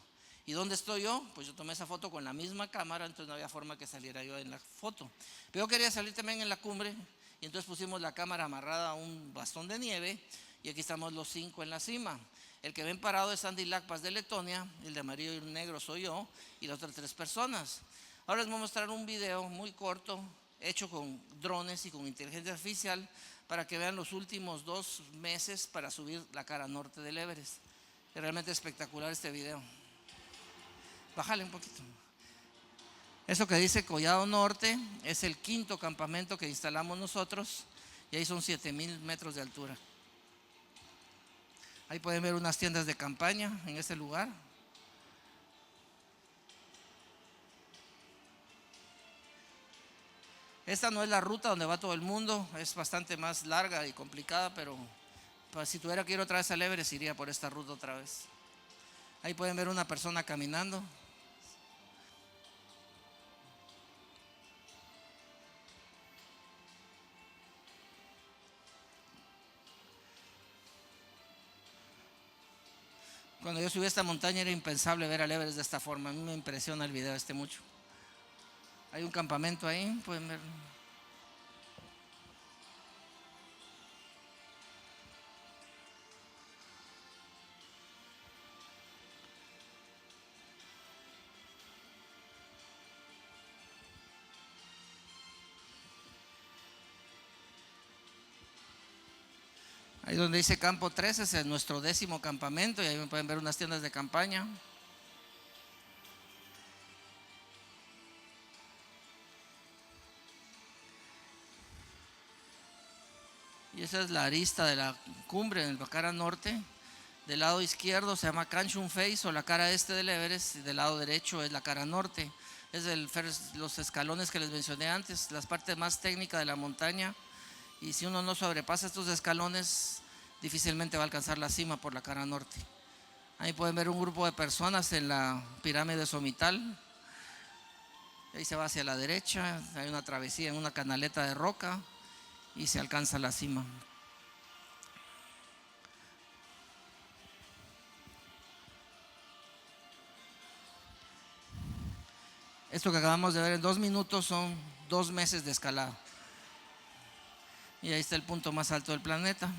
¿Y dónde estoy yo? Pues yo tomé esa foto con la misma cámara, entonces no había forma que saliera yo en la foto. Pero yo quería salir también en la cumbre y entonces pusimos la cámara amarrada a un bastón de nieve y aquí estamos los 5 en la cima. El que ven parado es Andy Lakpas de Letonia, el de amarillo y el negro soy yo y las otras 3 personas. Ahora les voy a mostrar un video muy corto hecho con drones y con inteligencia artificial para que vean los últimos 2 meses para subir la cara norte del Everest. Es realmente espectacular este video. Bájale un poquito. Eso que dice Collado Norte es el 5.º campamento que instalamos nosotros y ahí son 7,000 metros de altura. Ahí pueden ver unas tiendas de campaña en ese lugar. Esta no es la ruta donde va todo el mundo, es bastante más larga y complicada, pero pues, si tuviera que ir otra vez al Everest, iría por esta ruta otra vez. Ahí pueden ver una persona caminando. Cuando yo subí a esta montaña era impensable ver al Everest de esta forma. A mí me impresiona el video este mucho. Hay un campamento ahí, pueden ver. Ahí donde dice campo 3 es nuestro 10º campamento y ahí pueden ver unas tiendas de campaña. Y esa es la arista de la cumbre en la cara norte. Del lado izquierdo se llama Kanchun Face o la cara este del Everest, y del lado derecho es la cara norte. Es los escalones que les mencioné antes, las partes más técnicas de la montaña. Y si uno no sobrepasa estos escalones, difícilmente va a alcanzar la cima por la cara norte. Ahí pueden ver un grupo de personas en la pirámide somital. Ahí se va hacia la derecha, hay una travesía en una canaleta de roca y se alcanza la cima. Esto que acabamos de ver en 2 minutos son 2 meses de escalada. Y ahí está el punto más alto del planeta.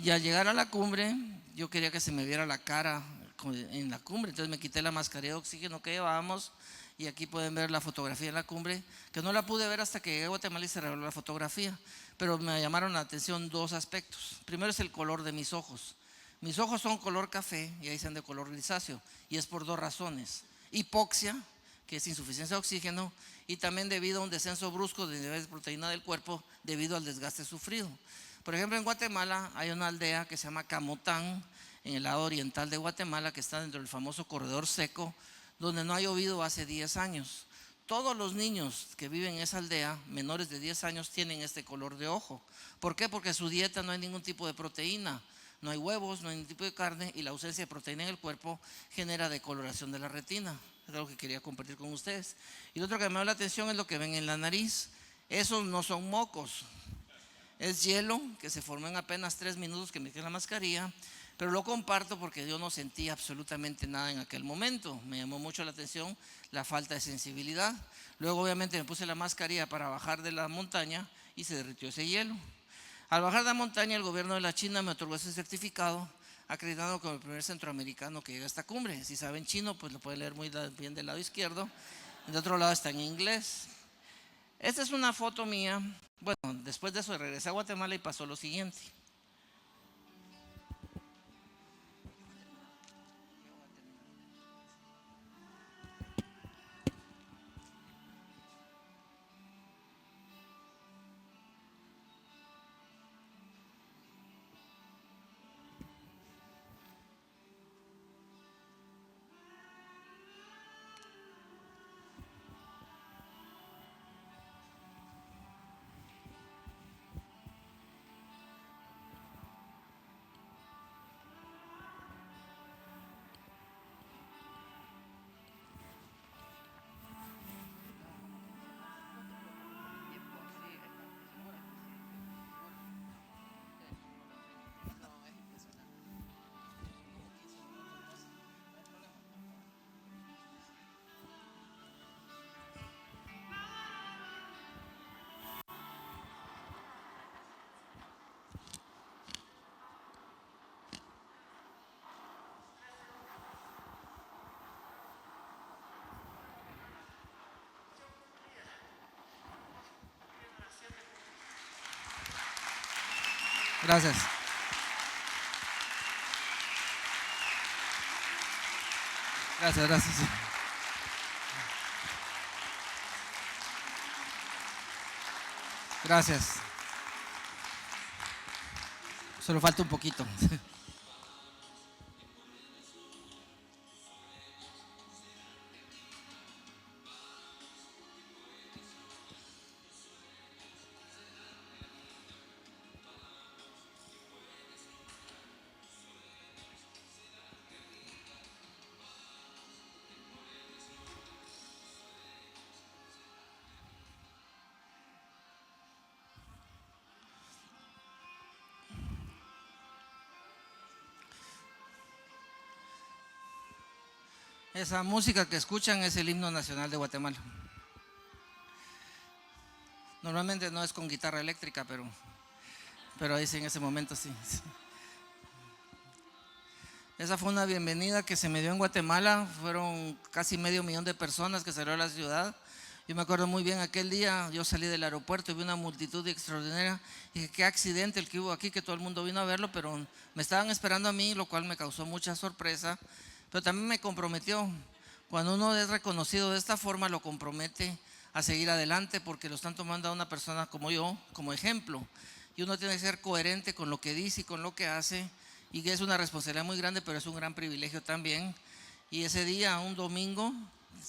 Y al llegar a la cumbre, yo quería que se me viera la cara en la cumbre, entonces me quité la mascarilla de oxígeno que llevábamos y aquí pueden ver la fotografía de la cumbre, que no la pude ver hasta que llegué a Guatemala y se reveló la fotografía, pero me llamaron la atención 2 aspectos. Primero es el color de mis ojos. Mis ojos son color café y ahí están de color grisáceo y es por 2 razones: hipoxia, que es insuficiencia de oxígeno, y también debido a un descenso brusco de niveles de proteína del cuerpo debido al desgaste sufrido. Por ejemplo, en Guatemala hay una aldea que se llama Camotán, en el lado oriental de Guatemala, que está dentro del famoso corredor seco, donde no ha llovido hace 10 años. Todos los niños que viven en esa aldea, menores de 10 años, tienen este color de ojo. ¿Por qué? Porque en su dieta no hay ningún tipo de proteína, no hay huevos, no hay ningún tipo de carne, y la ausencia de proteína en el cuerpo genera decoloración de la retina. Es algo que quería compartir con ustedes. Y lo otro que me llama la atención es lo que ven en la nariz. Esos no son mocos, es hielo que se formó en apenas 3 minutos que me quedé la mascarilla, pero lo comparto porque yo no sentí absolutamente nada en aquel momento. Me llamó mucho la atención la falta de sensibilidad. Luego obviamente me puse la mascarilla para bajar de la montaña y se derritió ese hielo. Al bajar de la montaña, el gobierno de la China me otorgó ese certificado, acreditado como el primer centroamericano que llega a esta cumbre. Si saben chino, pues lo pueden leer muy bien del lado izquierdo. Del otro lado está en inglés. Esta es una foto mía. Bueno, después de eso regresé a Guatemala y pasó lo siguiente. Gracias. Gracias, gracias. Gracias. Solo falta un poquito. Esa música que escuchan es el himno nacional de Guatemala. Normalmente no es con guitarra eléctrica, pero ahí sí, en ese momento sí. Esa fue una bienvenida que se me dio en Guatemala. Fueron casi 500,000 de personas que salieron a la ciudad. Yo me acuerdo muy bien aquel día, yo salí del aeropuerto y vi una multitud extraordinaria. Y dije, qué accidente el que hubo aquí, que todo el mundo vino a verlo, pero me estaban esperando a mí, lo cual me causó mucha sorpresa. Pero también me comprometió. Cuando uno es reconocido de esta forma, lo compromete a seguir adelante, porque lo están tomando a una persona como yo, como ejemplo. Y uno tiene que ser coherente con lo que dice y con lo que hace. Y que es una responsabilidad muy grande, pero es un gran privilegio también. Y ese día, un domingo,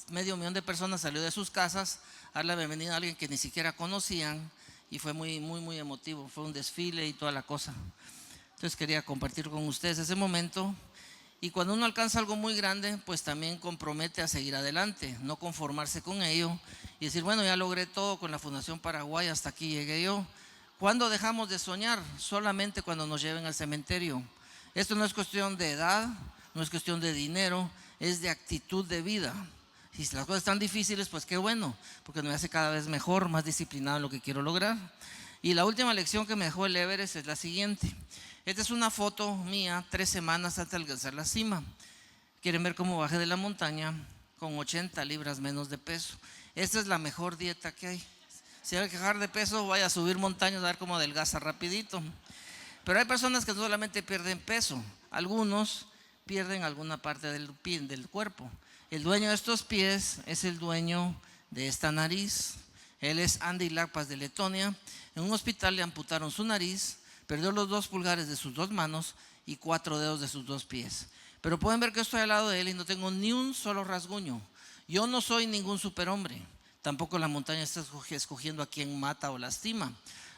500,000 de personas salió de sus casas a dar la bienvenida a alguien que ni siquiera conocían, y fue muy, muy, muy emotivo. Fue un desfile y toda la cosa. Entonces quería compartir con ustedes ese momento. Y cuando uno alcanza algo muy grande, pues también compromete a seguir adelante, no conformarse con ello y decir, bueno, ya logré todo con la Fundación Paraguay, hasta aquí llegué yo. ¿Cuándo dejamos de soñar? Solamente cuando nos lleven al cementerio. Esto no es cuestión de edad, no es cuestión de dinero, es de actitud de vida. Si las cosas están difíciles, pues qué bueno, porque me hace cada vez mejor, más disciplinado en lo que quiero lograr. Y la última lección que me dejó el Everest es la siguiente. Esta es una foto mía 3 semanas antes de alcanzar la cima. Quieren ver cómo bajé de la montaña con 80 libras menos de peso. Esta es la mejor dieta que hay. Si hay que bajar de peso, vaya a subir montañas, a ver cómo adelgaza rapidito. Pero hay personas que no solamente pierden peso, algunos pierden alguna parte del pie, del cuerpo. El dueño de estos pies es el dueño de esta nariz. Él es Andy Lakpas de Letonia. En un hospital le amputaron su nariz, perdió los 2 pulgares de sus 2 manos y 4 dedos de sus 2 pies. Pero pueden ver que estoy al lado de él y no tengo ni un solo rasguño. Yo no soy ningún superhombre. Tampoco la montaña está escogiendo a quien mata o lastima.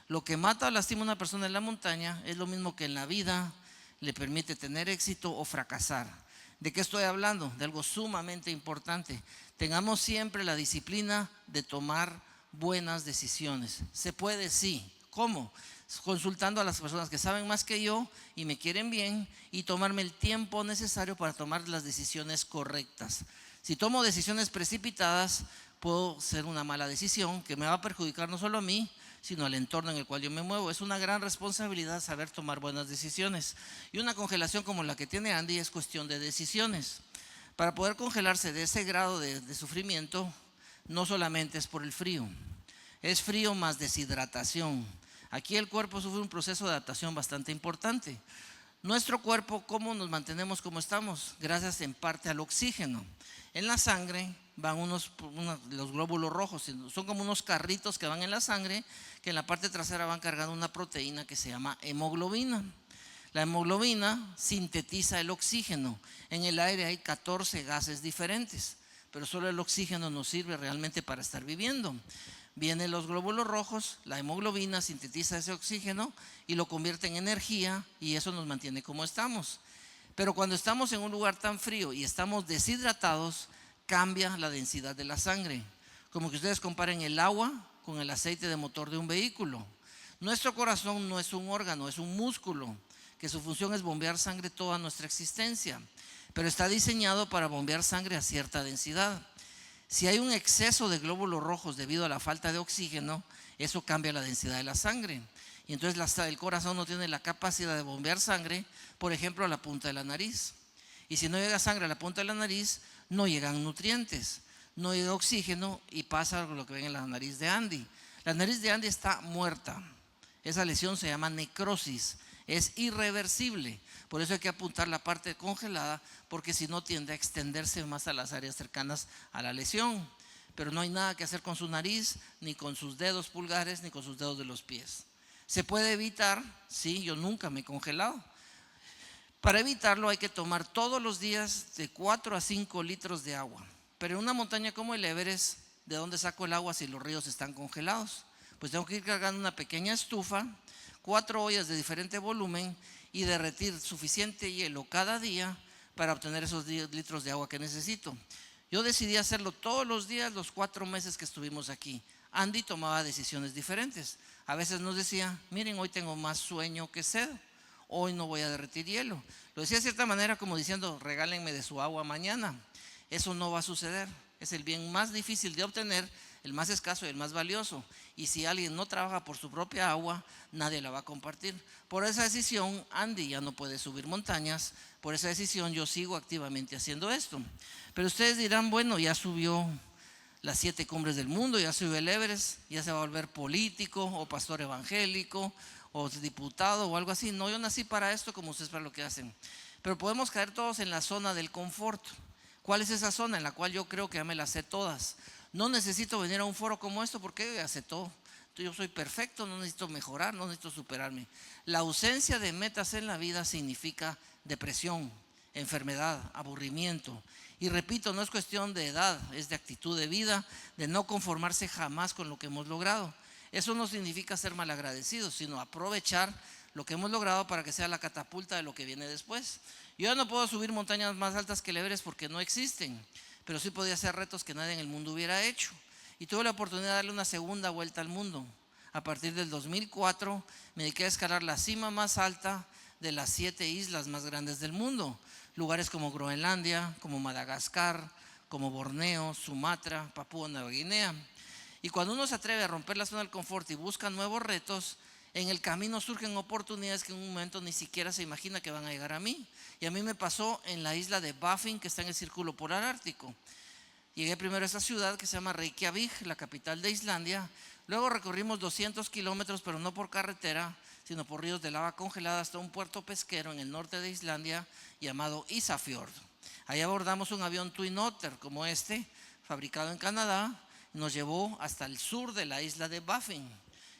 Lo que mata o lastima a una persona en la montaña es lo mismo que en la vida le permite tener éxito o fracasar. ¿De qué estoy hablando? De algo sumamente importante. Tengamos siempre la disciplina de tomar buenas decisiones. Se puede, sí. ¿Cómo? Consultando a las personas que saben más que yo y me quieren bien, y tomarme el tiempo necesario para tomar las decisiones correctas. Si tomo decisiones precipitadas, puedo ser una mala decisión que me va a perjudicar no solo a mí, sino al entorno en el cual yo me muevo. Es una gran responsabilidad saber tomar buenas decisiones. Y una congelación como la que tiene Andy es cuestión de decisiones. Para poder congelarse de ese grado de sufrimiento, no solamente es por el frío, es frío más deshidratación. Aquí el cuerpo sufre un proceso de adaptación bastante importante. Nuestro cuerpo, ¿cómo nos mantenemos como estamos? Gracias en parte al oxígeno. En la sangre van los glóbulos rojos, son como unos carritos que van en la sangre, que en la parte trasera van cargando una proteína que se llama hemoglobina. La hemoglobina sintetiza el oxígeno. En el aire hay 14 gases diferentes, pero solo el oxígeno nos sirve realmente para estar viviendo. Vienen los glóbulos rojos, la hemoglobina sintetiza ese oxígeno y lo convierte en energía, y eso nos mantiene como estamos. Pero cuando estamos en un lugar tan frío y estamos deshidratados, cambia la densidad de la sangre. Como que ustedes comparen el agua con el aceite de motor de un vehículo. Nuestro corazón no es un órgano, es un músculo, que su función es bombear sangre toda nuestra existencia, pero está diseñado para bombear sangre a cierta densidad. Si hay un exceso de glóbulos rojos debido a la falta de oxígeno, eso cambia la densidad de la sangre. Y entonces el corazón no tiene la capacidad de bombear sangre, por ejemplo, a la punta de la nariz. Y si no llega sangre a la punta de la nariz, no llegan nutrientes, no llega oxígeno, y pasa lo que ven en la nariz de Andy. La nariz de Andy está muerta. Esa lesión se llama necrosis, es irreversible. Por eso hay que apuntar la parte congelada, porque si no tiende a extenderse más a las áreas cercanas a la lesión. Pero no hay nada que hacer con su nariz, ni con sus dedos pulgares, ni con sus dedos de los pies. ¿Se puede evitar? Sí, yo nunca me he congelado. Para evitarlo hay que tomar todos los días de 4 a 5 litros de agua. Pero en una montaña como el Everest, ¿de dónde saco el agua si los ríos están congelados? Pues tengo que ir cargando una pequeña estufa, 4 ollas de diferente volumen, y derretir suficiente hielo cada día para obtener esos 10 litros de agua que necesito. Yo decidí hacerlo todos los días los 4 meses que estuvimos aquí. Andy tomaba decisiones diferentes. A veces nos decía, miren, hoy tengo más sueño que sed, hoy no voy a derretir hielo. Lo decía de cierta manera como diciendo, regálenme de su agua mañana. Eso no va a suceder. Es el bien más difícil de obtener, el más escaso y el más valioso. Y si alguien no trabaja por su propia agua, nadie la va a compartir. Por esa decisión, Andy ya no puede subir montañas. Por esa decisión, yo sigo activamente haciendo esto. Pero ustedes dirán, bueno, ya subió las 7 cumbres del mundo, ya subió el Everest, ya se va a volver político o pastor evangélico o diputado o algo así. No, yo nací para esto, como ustedes para lo que hacen. Pero podemos caer todos en la zona del confort. ¿Cuál es esa zona en la cual yo creo que ya me las sé todas? No necesito venir a un foro como esto porque yo ya sé todo. Yo soy perfecto, no necesito mejorar, no necesito superarme. La ausencia de metas en la vida significa depresión, enfermedad, aburrimiento. Y repito, no es cuestión de edad, es de actitud de vida, de no conformarse jamás con lo que hemos logrado. Eso no significa ser malagradecidos, sino aprovechar lo que hemos logrado para que sea la catapulta de lo que viene después. Yo ya no puedo subir montañas más altas que el Everest porque no existen, pero sí podía hacer retos que nadie en el mundo hubiera hecho. Y tuve la oportunidad de darle una segunda vuelta al mundo. A partir del 2004 me dediqué a escalar la cima más alta de las 7 islas más grandes del mundo. Lugares como Groenlandia, como Madagascar, como Borneo, Sumatra, Papúa Nueva Guinea. Y cuando uno se atreve a romper la zona del confort y busca nuevos retos, en el camino surgen oportunidades que en un momento ni siquiera se imagina que van a llegar a mí. Y a mí me pasó en la isla de Baffin, que está en el Círculo Polar Ártico. Llegué primero a esta ciudad que se llama Reykjavik, la capital de Islandia. Luego recorrimos 200 kilómetros, pero no por carretera, sino por ríos de lava congelada hasta un puerto pesquero en el norte de Islandia llamado Ísafjord. Allá abordamos un avión Twin Otter como este, fabricado en Canadá. Nos llevó hasta el sur de la isla de Baffin.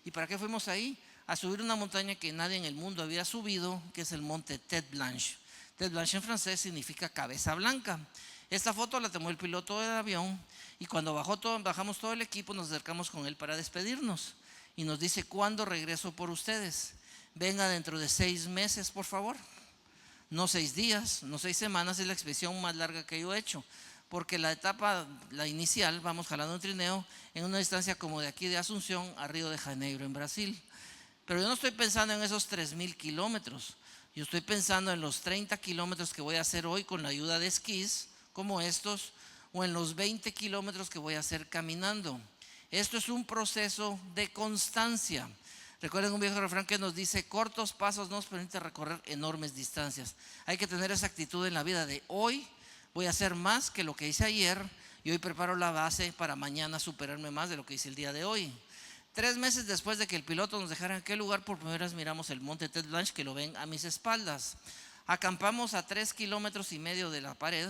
¿Y para qué fuimos ahí? A subir una montaña que nadie en el mundo había subido, que es el monte Tête Blanche. Tête Blanche en francés significa cabeza blanca. Esta foto la tomó el piloto del avión y cuando bajamos todo el equipo nos acercamos con él para despedirnos. Y nos dice, ¿cuándo regreso por ustedes? Venga dentro de 6 meses, por favor. No 6 días, no 6 semanas, es la expedición más larga que yo he hecho. Porque la etapa, la inicial, vamos jalando un trineo en una distancia como de aquí de Asunción a Río de Janeiro, en Brasil. Pero yo no estoy pensando en esos 3,000 kilómetros. Yo estoy pensando en los 30 kilómetros que voy a hacer hoy con la ayuda de esquís, como estos, o en los 20 kilómetros que voy a hacer caminando. Esto es un proceso de constancia. Recuerden un viejo refrán que nos dice, cortos pasos nos permiten recorrer enormes distancias. Hay que tener esa actitud en la vida de hoy. Voy a hacer más que lo que hice ayer y hoy preparo la base para mañana superarme más de lo que hice el día de hoy. 3 meses después de que el piloto nos dejara en aquel lugar, por primera vez miramos el monte Tête Blanche, que lo ven a mis espaldas. Acampamos a 3,5 kilómetros de la pared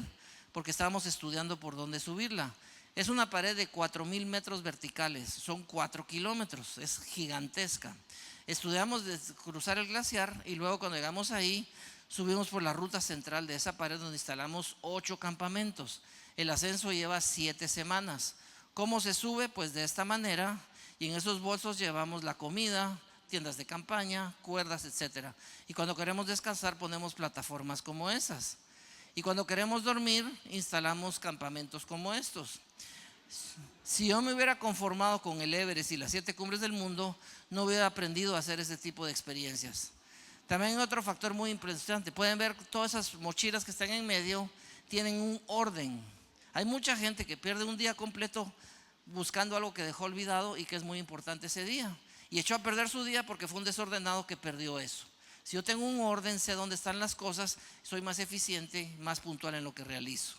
porque estábamos estudiando por dónde subirla. Es una pared de 4,000 metros verticales, son 4 kilómetros, es gigantesca. Estudiamos de cruzar el glaciar y luego cuando llegamos ahí, subimos por la ruta central de esa pared donde instalamos 8 campamentos. El ascenso lleva 7 semanas. ¿Cómo se sube? Pues de esta manera, y en esos bolsos llevamos la comida, tiendas de campaña, cuerdas, etc. Y cuando queremos descansar ponemos plataformas como esas. Y cuando queremos dormir instalamos campamentos como estos. Si yo me hubiera conformado con el Everest y las 7 cumbres del mundo, no hubiera aprendido a hacer ese tipo de experiencias. También hay otro factor muy impresionante. Pueden ver todas esas mochilas que están en medio, tienen un orden. Hay mucha gente que pierde un día completo buscando algo que dejó olvidado y que es muy importante ese día. Y echó a perder su día porque fue un desordenado que perdió eso. Si yo tengo un orden, sé dónde están las cosas, soy más eficiente, más puntual en lo que realizo.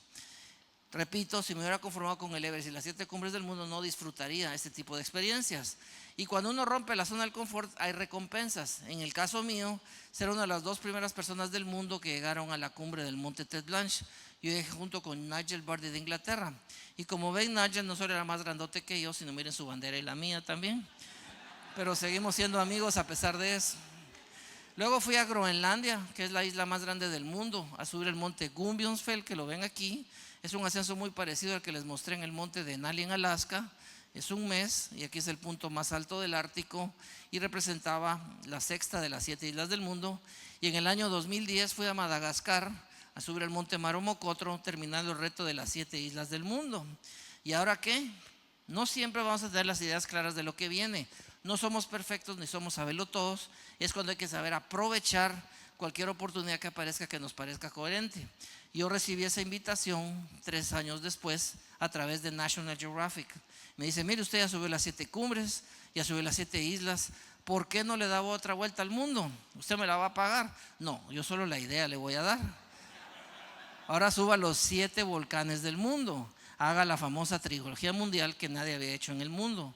Repito, si me hubiera conformado con el Everest y las 7 cumbres del mundo, no disfrutaría este tipo de experiencias. Y cuando uno rompe la zona del confort, hay recompensas. En el caso mío, ser una de las 2 primeras personas del mundo que llegaron a la cumbre del monte Tête Blanche. Yo llegué junto con Nigel Bardi de Inglaterra. Y como ven, Nigel no solo era más grandote que yo, sino miren su bandera y la mía también. Pero seguimos siendo amigos a pesar de eso. Luego fui a Groenlandia, que es la isla más grande del mundo, a subir el monte Gumbionsfjell, que lo ven aquí. Es un ascenso muy parecido al que les mostré en el monte Denali en Alaska. Es un mes y aquí es el punto más alto del Ártico y representaba la 6ª de las 7 islas del mundo. Y en el año 2010 fui a Madagascar a subir el monte Maromocotro, terminando el reto de las 7 islas del mundo. ¿Y ahora qué? No siempre vamos a tener las ideas claras de lo que viene. No somos perfectos ni somos sabelotodos. Es cuando hay que saber aprovechar cualquier oportunidad que aparezca que nos parezca coherente. Yo recibí esa invitación 3 años después a través de National Geographic. Me dice, mire, usted ya subió las 7 cumbres, ya subió las 7 islas, ¿por qué no le da otra vuelta al mundo? ¿Usted me la va a pagar? No, yo solo la idea le voy a dar. Ahora suba los 7 volcanes del mundo, haga la famosa trilogía mundial que nadie había hecho en el mundo.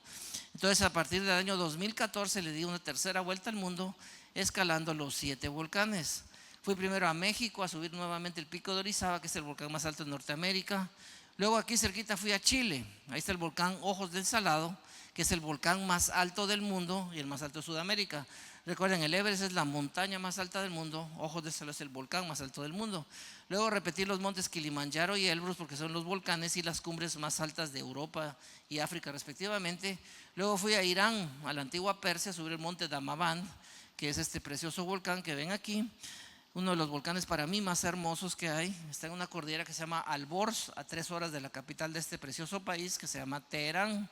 Entonces, a partir del año 2014 le di una tercera vuelta al mundo escalando los 7 volcanes. Fui primero a México a subir nuevamente el Pico de Orizaba, que es el volcán más alto de Norteamérica. Luego aquí cerquita fui a Chile, ahí está el volcán Ojos del Salado, que es el volcán más alto del mundo y el más alto de Sudamérica. Recuerden, el Everest es la montaña más alta del mundo, Ojos del Salado es el volcán más alto del mundo. Luego repetí los montes Kilimanjaro y Elbrus, porque son los volcanes y las cumbres más altas de Europa y África respectivamente. Luego fui a Irán, a la antigua Persia, a subir el monte Damavand, que es este precioso volcán que ven aquí. Uno de los volcanes para mí más hermosos que hay. Está en una cordillera que se llama Alborz, a 3 horas de la capital de este precioso país que se llama Teherán.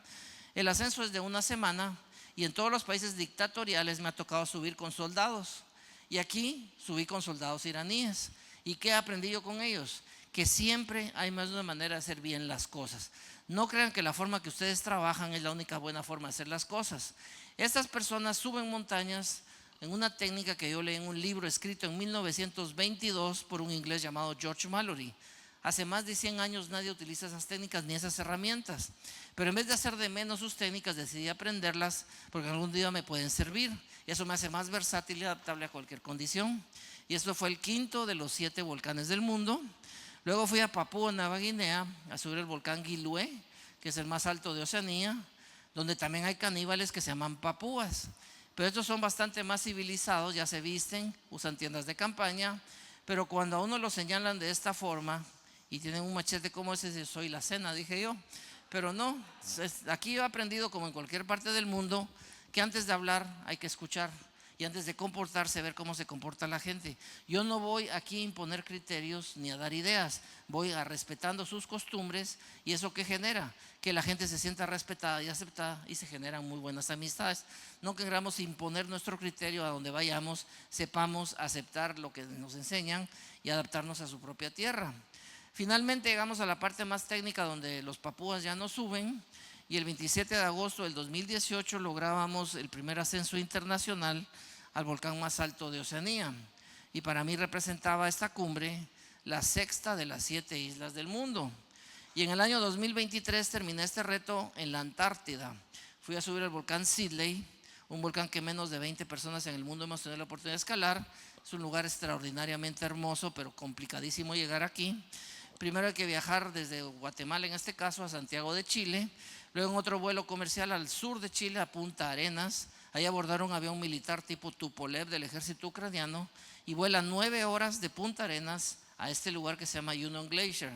El ascenso es de una semana y en todos los países dictatoriales me ha tocado subir con soldados. Y aquí subí con soldados iraníes. ¿Y qué aprendí yo con ellos? Que siempre hay más de una manera de hacer bien las cosas. No crean que la forma que ustedes trabajan es la única buena forma de hacer las cosas. Estas personas suben montañas en una técnica que yo leí en un libro escrito en 1922 por un inglés llamado George Mallory. Hace más de 100 años nadie utiliza esas técnicas ni esas herramientas. Pero en vez de hacer de menos sus técnicas, decidí aprenderlas porque algún día me pueden servir. Y eso me hace más versátil y adaptable a cualquier condición. Y esto fue el quinto de los 7 volcanes del mundo. Luego fui a Papúa Nueva Guinea a subir el volcán Gilue, que es el más alto de Oceanía, donde también hay caníbales que se llaman papúas. Pero estos son bastante más civilizados, ya se visten, usan tiendas de campaña, pero cuando a uno lo señalan de esta forma y tienen un machete como ese, soy la cena, dije yo. Pero no, aquí yo he aprendido, como en cualquier parte del mundo, que antes de hablar hay que escuchar y antes de comportarse, ver cómo se comporta la gente. Yo no voy aquí a imponer criterios ni a dar ideas, voy a respetando sus costumbres. ¿Y eso qué genera? Que la gente se sienta respetada y aceptada y se generan muy buenas amistades. No queramos imponer nuestro criterio a donde vayamos, sepamos aceptar lo que nos enseñan y adaptarnos a su propia tierra. Finalmente llegamos a la parte más técnica donde los papúas ya no suben y el 27 de agosto del 2018 lográbamos el primer ascenso internacional al volcán más alto de Oceanía. Y para mí representaba esta cumbre la sexta de las 7 islas del mundo. Y en el año 2023 terminé este reto en la Antártida. Fui a subir el volcán Sidley, un volcán que menos de 20 personas en el mundo hemos tenido la oportunidad de escalar. Es un lugar extraordinariamente hermoso, pero complicadísimo llegar aquí. Primero hay que viajar desde Guatemala, en este caso, a Santiago de Chile. Luego en otro vuelo comercial al sur de Chile, a Punta Arenas. Ahí abordar un avión militar tipo Tupolev del ejército ucraniano y vuela 9 horas de Punta Arenas a este lugar que se llama Union Glacier,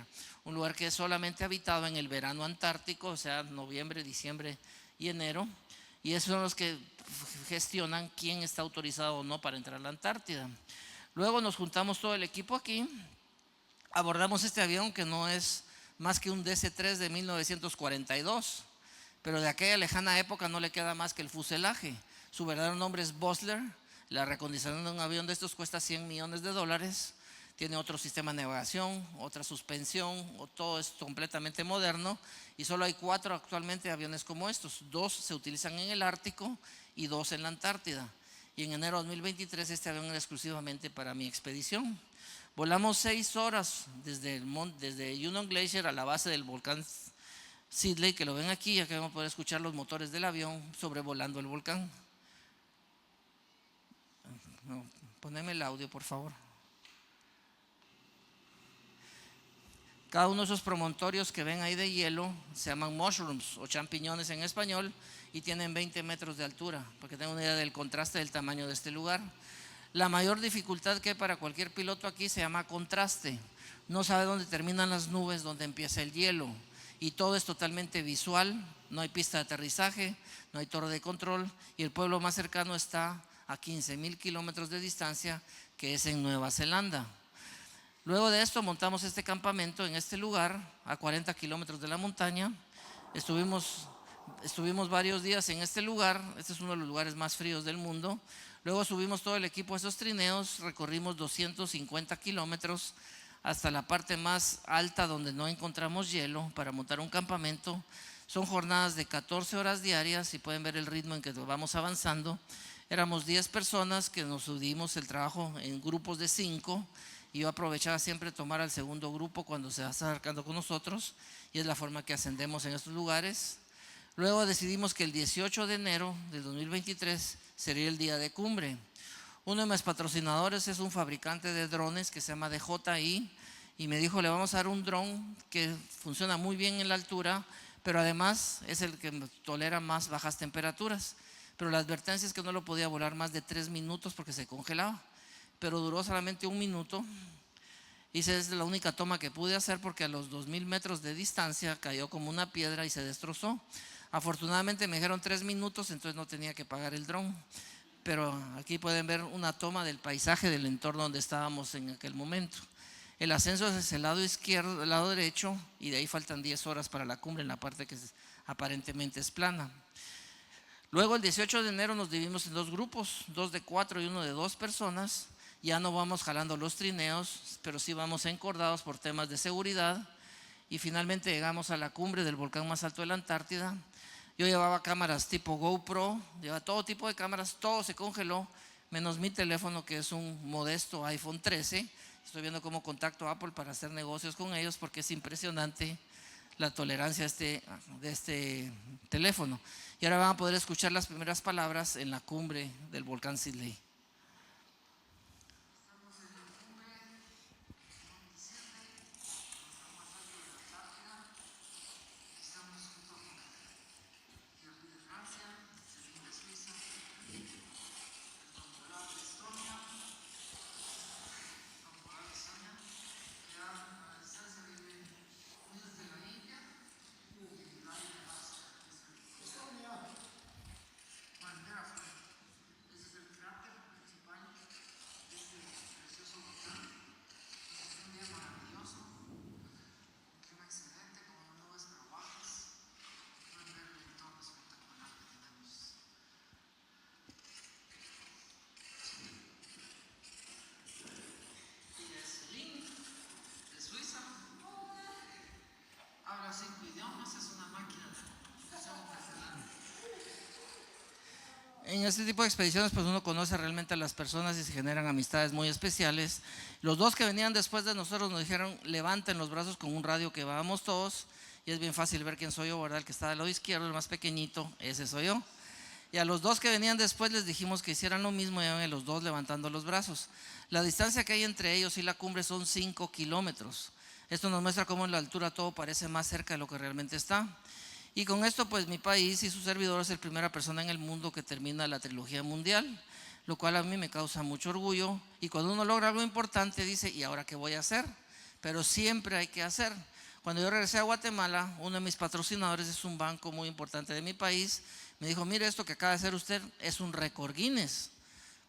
un lugar que es solamente habitado en el verano antártico, o sea, noviembre, diciembre y enero. Y esos son los que gestionan quién está autorizado o no para entrar a la Antártida. Luego nos juntamos todo el equipo aquí. Abordamos este avión que no es más que un DC-3 de 1942, pero de aquella lejana época no le queda más que el fuselaje. Su verdadero nombre es Bosler. La recondición de un avión de estos cuesta $100 millones. Tiene otro sistema de navegación, otra suspensión, todo es completamente moderno y solo hay 4 actualmente aviones como estos. 2 se utilizan en el Ártico y 2 en la Antártida. Y en enero de 2023 este avión era exclusivamente para mi expedición. Volamos 6 horas desde Union Glacier a la base del volcán Sidley, que lo ven aquí. Aquí vamos a poder escuchar los motores del avión sobrevolando el volcán. No, poneme el audio, por favor. Cada uno de esos promontorios que ven ahí de hielo se llaman mushrooms o champiñones en español y tienen 20 metros de altura, para que tengan una idea del contraste del tamaño de este lugar. La mayor dificultad que hay para cualquier piloto aquí se llama contraste. No sabe dónde terminan las nubes, dónde empieza el hielo. Y todo es totalmente visual, no hay pista de aterrizaje, no hay torre de control y el pueblo más cercano está a 15,000 kilómetros de distancia, que es en Nueva Zelanda. Luego de esto montamos este campamento en este lugar, a 40 kilómetros de la montaña. Estuvimos varios días en este lugar. Este es uno de los lugares más fríos del mundo. Luego subimos todo el equipo a esos trineos, recorrimos 250 kilómetros hasta la parte más alta donde no encontramos hielo para montar un campamento. Son jornadas de 14 horas diarias y pueden ver el ritmo en que vamos avanzando. Éramos 10 personas que nos subimos el trabajo en grupos de 5 y yo aprovechaba siempre tomar al segundo grupo cuando se va acercando con nosotros y es la forma que ascendemos en estos lugares. Luego decidimos que el 18 de enero del 2023 sería el día de cumbre. Uno de mis patrocinadores es un fabricante de drones que se llama DJI y me dijo: le vamos a dar un dron que funciona muy bien en la altura, pero además es el que tolera más bajas temperaturas. Pero la advertencia es que no lo podía volar más de 3 minutos porque se congelaba, pero duró solamente 1 minuto. Hice es la única toma que pude hacer porque a los 2000 metros de distancia cayó como una piedra y se destrozó. Afortunadamente me dijeron 3 minutos, entonces no tenía que pagar el dron. Pero aquí pueden ver una toma del paisaje del entorno donde estábamos en aquel momento. El ascenso es el lado izquierdo, el lado derecho, y de ahí faltan 10 horas para la cumbre en la parte que aparentemente es plana. Luego el 18 de enero nos dividimos en 2 grupos, 2 de 4 y 1 de 2 personas. Ya no vamos jalando los trineos, pero sí vamos encordados por temas de seguridad. Y finalmente llegamos a la cumbre del volcán más alto de la Antártida. Yo llevaba cámaras tipo GoPro, llevaba todo tipo de cámaras, todo se congeló, menos mi teléfono, que es un modesto iPhone 13. Estoy viendo cómo contacto a Apple para hacer negocios con ellos porque es impresionante la tolerancia de este teléfono. Y ahora van a poder escuchar las primeras palabras en la cumbre del volcán Silley. Habla 5 idiomas, es una máquina de comunicación impresionante. En este tipo de expediciones pues uno conoce realmente a las personas y se generan amistades muy especiales. Los 2 que venían después de nosotros nos dijeron: levanten los brazos con un radio que vamos todos. Y es bien fácil ver quién soy yo, ¿verdad? El que está del lado izquierdo, el más pequeñito, ese soy yo. Y a los 2 que venían después les dijimos que hicieran lo mismo, y a los 2 levantando los brazos. La distancia que hay entre ellos y la cumbre son 5 kilómetros. Esto nos muestra cómo en la altura todo parece más cerca de lo que realmente está. Y con esto pues mi país y su servidor es la primera persona en el mundo que termina la trilogía mundial, lo cual a mí me causa mucho orgullo. Y cuando uno logra algo importante dice: ¿y ahora qué voy a hacer? Pero siempre hay que hacer. Cuando yo regresé a Guatemala, uno de mis patrocinadores es un banco muy importante de mi país. Me dijo: mire, esto que acaba de hacer usted es un récord Guinness.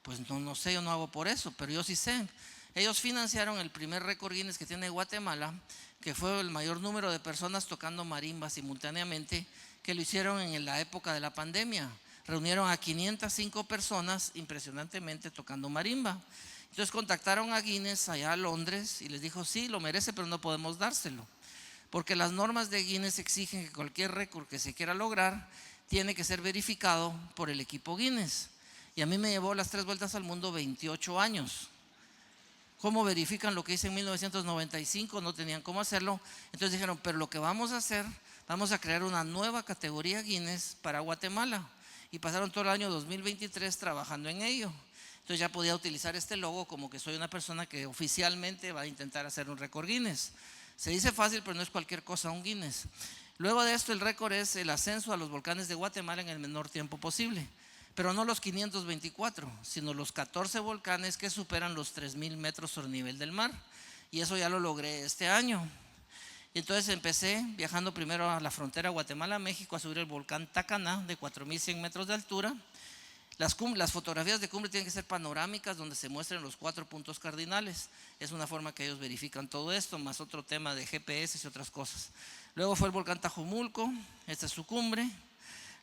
Pues no sé, yo no hago por eso, pero yo sí sé. Ellos financiaron el primer récord Guinness que tiene Guatemala, que fue el mayor número de personas tocando marimba simultáneamente, que lo hicieron en la época de la pandemia. Reunieron a 505 personas impresionantemente tocando marimba. Entonces contactaron a Guinness allá a Londres y les dijo: sí, lo merece, pero no podemos dárselo, porque las normas de Guinness exigen que cualquier récord que se quiera lograr tiene que ser verificado por el equipo Guinness. Y a mí me llevó las 3 vueltas al mundo 28 años. ¿Cómo verifican lo que hice en 1995? No tenían cómo hacerlo. Entonces dijeron: pero lo que vamos a hacer, vamos a crear una nueva categoría Guinness para Guatemala. Y pasaron todo el año 2023 trabajando en ello. Entonces ya podía utilizar este logo como que soy una persona que oficialmente va a intentar hacer un récord Guinness. Se dice fácil, pero no es cualquier cosa un Guinness. Luego de esto, el récord es el ascenso a los volcanes de Guatemala en el menor tiempo posible. Pero no los 524, sino los 14 volcanes que superan los 3000 metros sobre nivel del mar. Y eso ya lo logré este año. Y entonces empecé viajando primero a la frontera Guatemala-México a subir el volcán Tacaná de 4100 metros de altura. Las fotografías de cumbre tienen que ser panorámicas, donde se muestren los 4 puntos cardinales. Es una forma que ellos verifican todo esto, más otro tema de GPS y otras cosas. Luego fue el volcán Tajumulco, esta es su cumbre.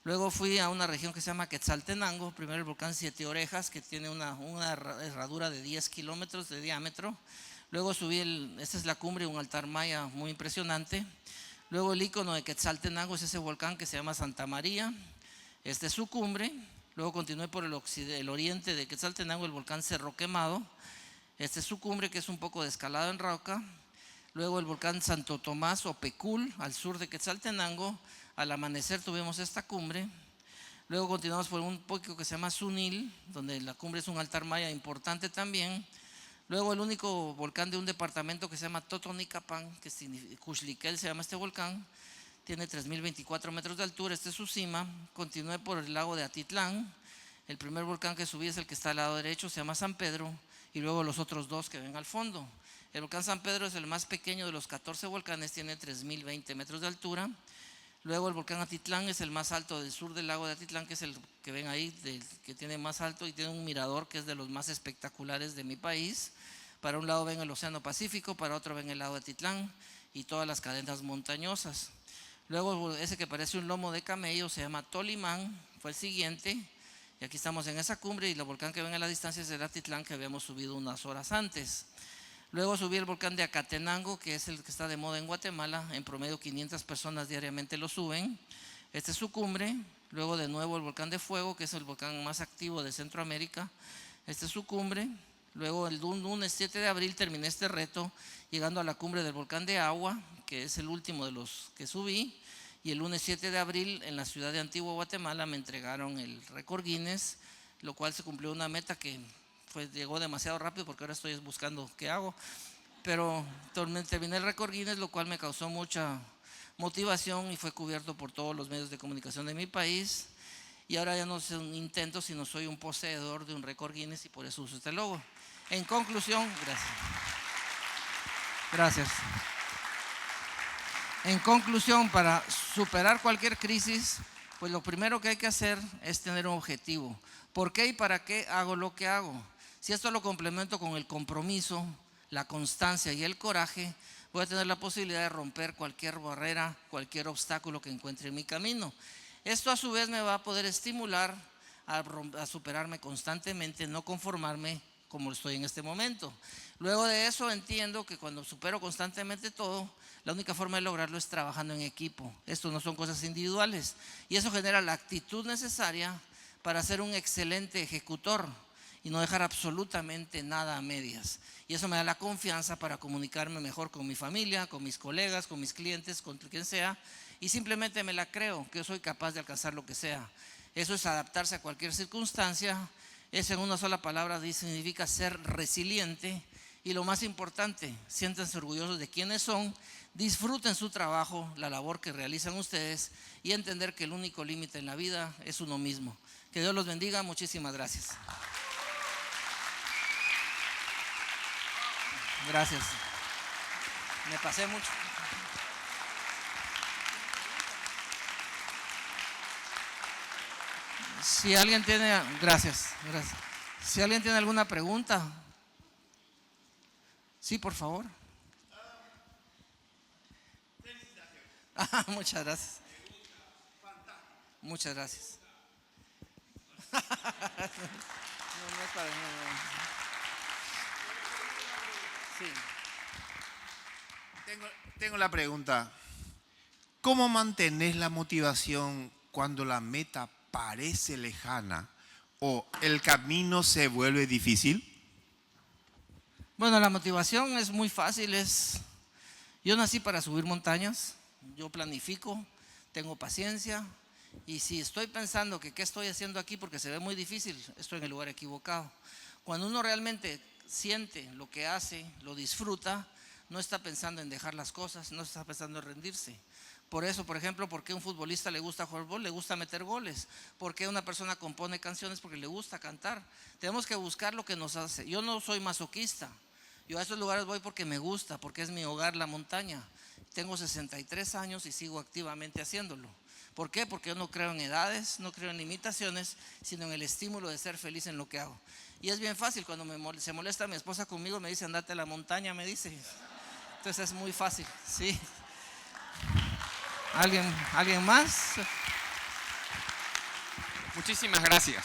Luego fui a una región que se llama Quetzaltenango, primero el volcán Siete Orejas, que tiene una herradura de 10 kilómetros de diámetro. Luego subí, esta es la cumbre, un altar maya muy impresionante. Luego el icono de Quetzaltenango es ese volcán que se llama Santa María. Esta es su cumbre. Luego continué por el oriente de Quetzaltenango, el volcán Cerro Quemado. Esta es su cumbre, que es un poco de escalada en roca. Luego el volcán Santo Tomás o Pecul, al sur de Quetzaltenango. Al amanecer tuvimos esta cumbre. Luego continuamos por un poco que se llama Sunil, donde la cumbre es un altar maya importante también. Luego el único volcán de un departamento que se llama Totonicapán, que significa Cuxliquel, se llama este volcán. Tiene 3.024 metros de altura, este es su cima. Continué por el lago de Atitlán. El primer volcán que subí es el que está al lado derecho, se llama San Pedro. Y luego los otros dos que ven al fondo. El volcán San Pedro es el más pequeño de los 14 volcanes, tiene 3.020 metros de altura. Luego el volcán Atitlán es el más alto del sur del lago de Atitlán, que es el que ven ahí, que tiene más alto y tiene un mirador que es de los más espectaculares de mi país. Para un lado ven el océano Pacífico, para otro ven el lago de Atitlán y todas las cadenas montañosas. Luego ese que parece un lomo de camello se llama Tolimán, fue el siguiente. Y aquí estamos en esa cumbre y el volcán que ven a la distancia es el Atitlán, que habíamos subido unas horas antes. Luego subí el volcán de Acatenango, que es el que está de moda en Guatemala. En promedio 500 personas diariamente lo suben. Esta es su cumbre. Luego de nuevo el volcán de Fuego, que es el volcán más activo de Centroamérica. Esta es su cumbre. Luego el lunes 7 de abril terminé este reto llegando a la cumbre del volcán de Agua, que es el último de los que subí. Y el lunes 7 de abril en la ciudad de Antigua, Guatemala, me entregaron el récord Guinness, lo cual se cumplió una meta que llegó demasiado rápido porque ahora estoy buscando qué hago. Pero terminé el récord Guinness, lo cual me causó mucha motivación y fue cubierto por todos los medios de comunicación de mi país. Y ahora ya no es un intento, sino soy un poseedor de un récord Guinness y por eso uso este logo. En conclusión, gracias. En conclusión, para superar cualquier crisis, pues lo primero que hay que hacer es tener un objetivo. ¿Por qué y para qué hago lo que hago? Si esto lo complemento con el compromiso, la constancia y el coraje, voy a tener la posibilidad de romper cualquier barrera, cualquier obstáculo que encuentre en mi camino. Esto a su vez me va a poder estimular a superarme constantemente, no conformarme como estoy en este momento. Luego de eso entiendo que cuando supero constantemente todo, la única forma de lograrlo es trabajando en equipo. Esto no son cosas individuales y eso genera la actitud necesaria para ser un excelente ejecutor y no dejar absolutamente nada a medias. Y eso me da la confianza para comunicarme mejor con mi familia, con mis colegas, con mis clientes, con quien sea, y simplemente me la creo que yo soy capaz de alcanzar lo que sea. Eso es adaptarse a cualquier circunstancia. Eso en una sola palabra significa ser resiliente. Y lo más importante, siéntanse orgullosos de quiénes son, disfruten su trabajo, la labor que realizan ustedes y entender que el único límite en la vida es uno mismo. Que Dios los bendiga, muchísimas gracias. Gracias. Me pasé mucho. Si alguien tiene, gracias. Si alguien tiene alguna pregunta, sí, por favor. Muchas gracias. Muchas gracias. No es para mí. Sí. Tengo la pregunta. ¿Cómo mantenés la motivación cuando la meta parece lejana o el camino se vuelve difícil? Bueno, la motivación es muy fácil. Yo nací para subir montañas. Yo planifico, tengo paciencia. Y si estoy pensando que qué estoy haciendo aquí porque se ve muy difícil, estoy en el lugar equivocado. Cuando uno realmente siente lo que hace, lo disfruta, no está pensando en dejar las cosas, no está pensando en rendirse. Por eso, por ejemplo, ¿por qué a un futbolista le gusta jugar fútbol? Le gusta meter goles. ¿Por qué una persona compone canciones? Porque le gusta cantar. Tenemos que buscar lo que nos hace. Yo no soy masoquista. Yo a esos lugares voy porque me gusta, porque es mi hogar la montaña. Tengo 63 años y sigo activamente haciéndolo. ¿Por qué? Porque yo no creo en edades, no creo en limitaciones, sino en el estímulo de ser feliz en lo que hago. Y es bien fácil, cuando se molesta mi esposa conmigo, me dice, andate a la montaña, me dice. Entonces es muy fácil, ¿sí? ¿Alguien más? Muchísimas gracias.